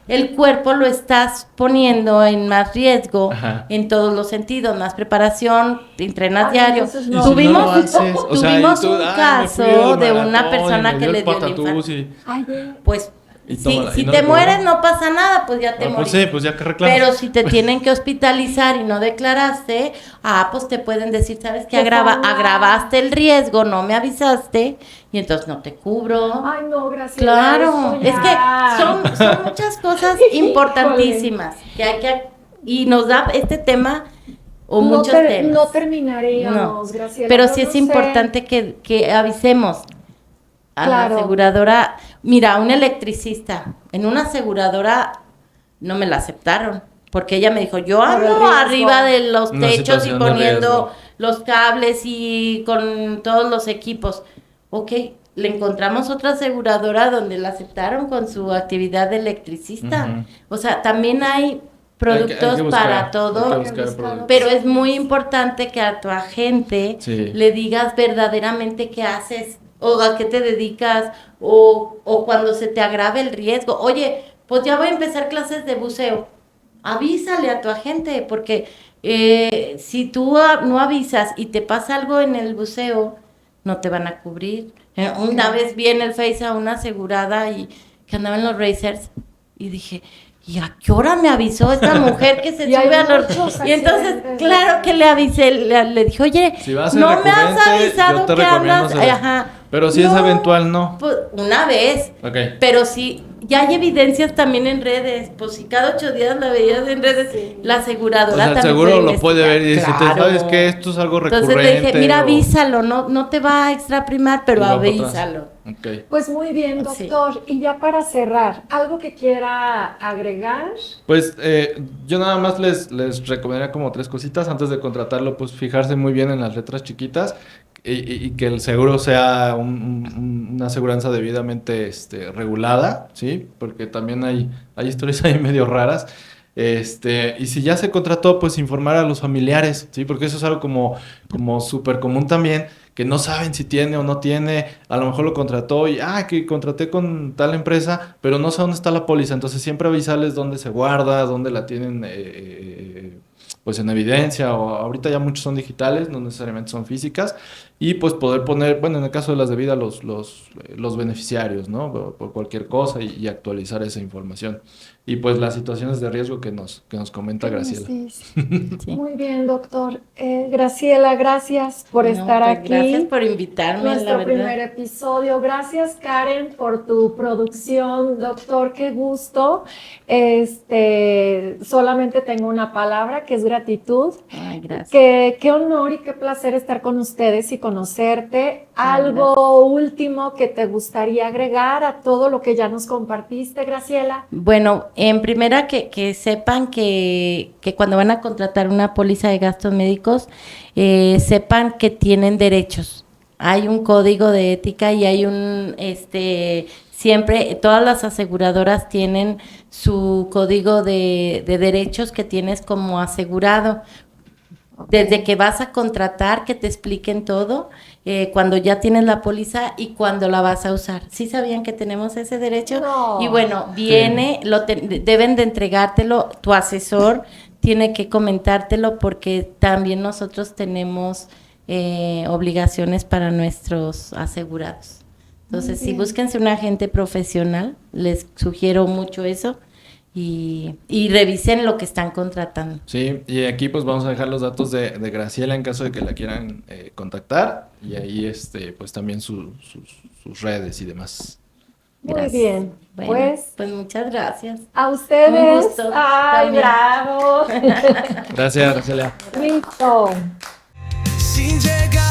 el cuerpo lo estás poniendo en más riesgo Ajá. en todos los sentidos, más preparación, te entrenas Ay, diario. entonces Y no. si no Tuvimos, lo haces, o sea, y tuvimos tú, un "Ay, me fui caso del de una maratón y persona me que dio le el dio el patatús infarto. y... Ayer. Pues Y si, tómala, si y no te le cobró. mueres no pasa nada, pues ya te Ah, pues moriste. sí, pues ya que reclamas. Pero si te tienen que hospitalizar y no declaraste, pues te pueden decir, ¿sabes qué? Te pongan. Agravaste el riesgo, no me avisaste y entonces no te cubro. Ay, no, gracias. Claro, es que son muchas cosas Híjole. importantísimas que hay que, y nos da este tema o no, muchos temas. no terminaríamos, No, Graciela. pero Yo sí no es sé. importante que avisemos a Claro. la aseguradora. Mira, un electricista en una aseguradora no me la aceptaron porque ella me dijo, yo Por el ando riesgo. arriba de los Una techos y situación de poniendo riesgo. los cables y con todos los equipos. Ok, le encontramos otra aseguradora donde la aceptaron con su actividad de electricista. O sea, también hay productos buscar, para hay que todo. buscar productos. Pero es muy importante que a tu agente Sí. le digas verdaderamente qué haces o a qué te dedicas o cuando se te agrave el riesgo. Oye, pues ya voy a empezar clases de buceo. Avísale a tu agente porque si tú no avisas y te pasa algo en el buceo, no te van a cubrir. Una vez vi en el Face a una asegurada y que andaba en los racers y dije, ¿y a qué hora me avisó esta mujer que se Y hay sube a los... muchos Y entonces, accidentes. claro que le avisé, le dije, oye, Si va a ser no me has recurrente, avisado yo te que recomiendo andas... hacer- Ajá. Pero si es eventual, no. Pues una vez. Ok. Pero sí, ya hay evidencias también en redes. Pues si cada 8 días la veías en redes, Sí. la aseguradora O sea, el también seguro lo puede investigar. ver y decirte, Claro. ¿sabes qué? Esto es algo recurrente. Entonces le dije, mira, o- avísalo, no te va a extraprimar, pero y va para atrás. avísalo. Ok. Pues muy bien, Sí. doctor. Y ya para cerrar, ¿algo que quiera agregar? Pues yo nada más les recomendaría como 3 cositas antes de contratarlo, pues fijarse muy bien en las letras chiquitas y que el seguro sea una aseguranza debidamente regulada, ¿sí? Porque también hay historias ahí medio raras. Y si ya se contrató, pues informar a los familiares, ¿sí? Porque eso es algo como súper común también, que no saben si tiene o no tiene, a lo mejor lo contrató y, que contraté con tal empresa, pero no sé dónde está la póliza, entonces siempre avisarles dónde se guarda, dónde la tienen, pues en evidencia, o ahorita ya muchos son digitales, no necesariamente son físicas, y pues poder poner, bueno, en el caso de las de vida, los beneficiarios, ¿no? Por cualquier cosa y actualizar esa información. Y pues las situaciones de riesgo que nos comenta Graciela. Sí. Sí. Muy bien, doctor. Graciela, gracias por No, estar pues, aquí. Gracias por invitarme, la Nuestro verdad. primer episodio. Gracias, Karen, por tu producción. Doctor, qué gusto. Solamente tengo una palabra, que es gratitud. Ay, gracias. Qué honor y qué placer estar con ustedes y conocerte. ¿Algo último que te gustaría agregar a todo lo que ya nos compartiste, Graciela? Bueno, en primera que sepan que cuando van a contratar una póliza de gastos médicos, sepan que tienen derechos. Hay un código de ética y hay siempre, todas las aseguradoras tienen su código de derechos que tienes como asegurado. Desde que vas a contratar, que te expliquen todo, cuando ya tienes la póliza y cuando la vas a usar. ¿Sí sabían que tenemos ese derecho? No. Y bueno, viene, deben de entregártelo, tu asesor tiene que comentártelo porque también nosotros tenemos obligaciones para nuestros asegurados. Entonces, sí, búsquense un agente profesional, les sugiero mucho eso. Y revisen lo que están contratando. Sí, y aquí pues vamos a dejar los datos de Graciela en caso de que la quieran contactar y ahí pues también sus redes y demás. Muy Gracias. bien. Bueno, pues muchas gracias. A ustedes. Un gusto ¡Ay, también. bravo! Gracias, Graciela. Listo. Sin llegar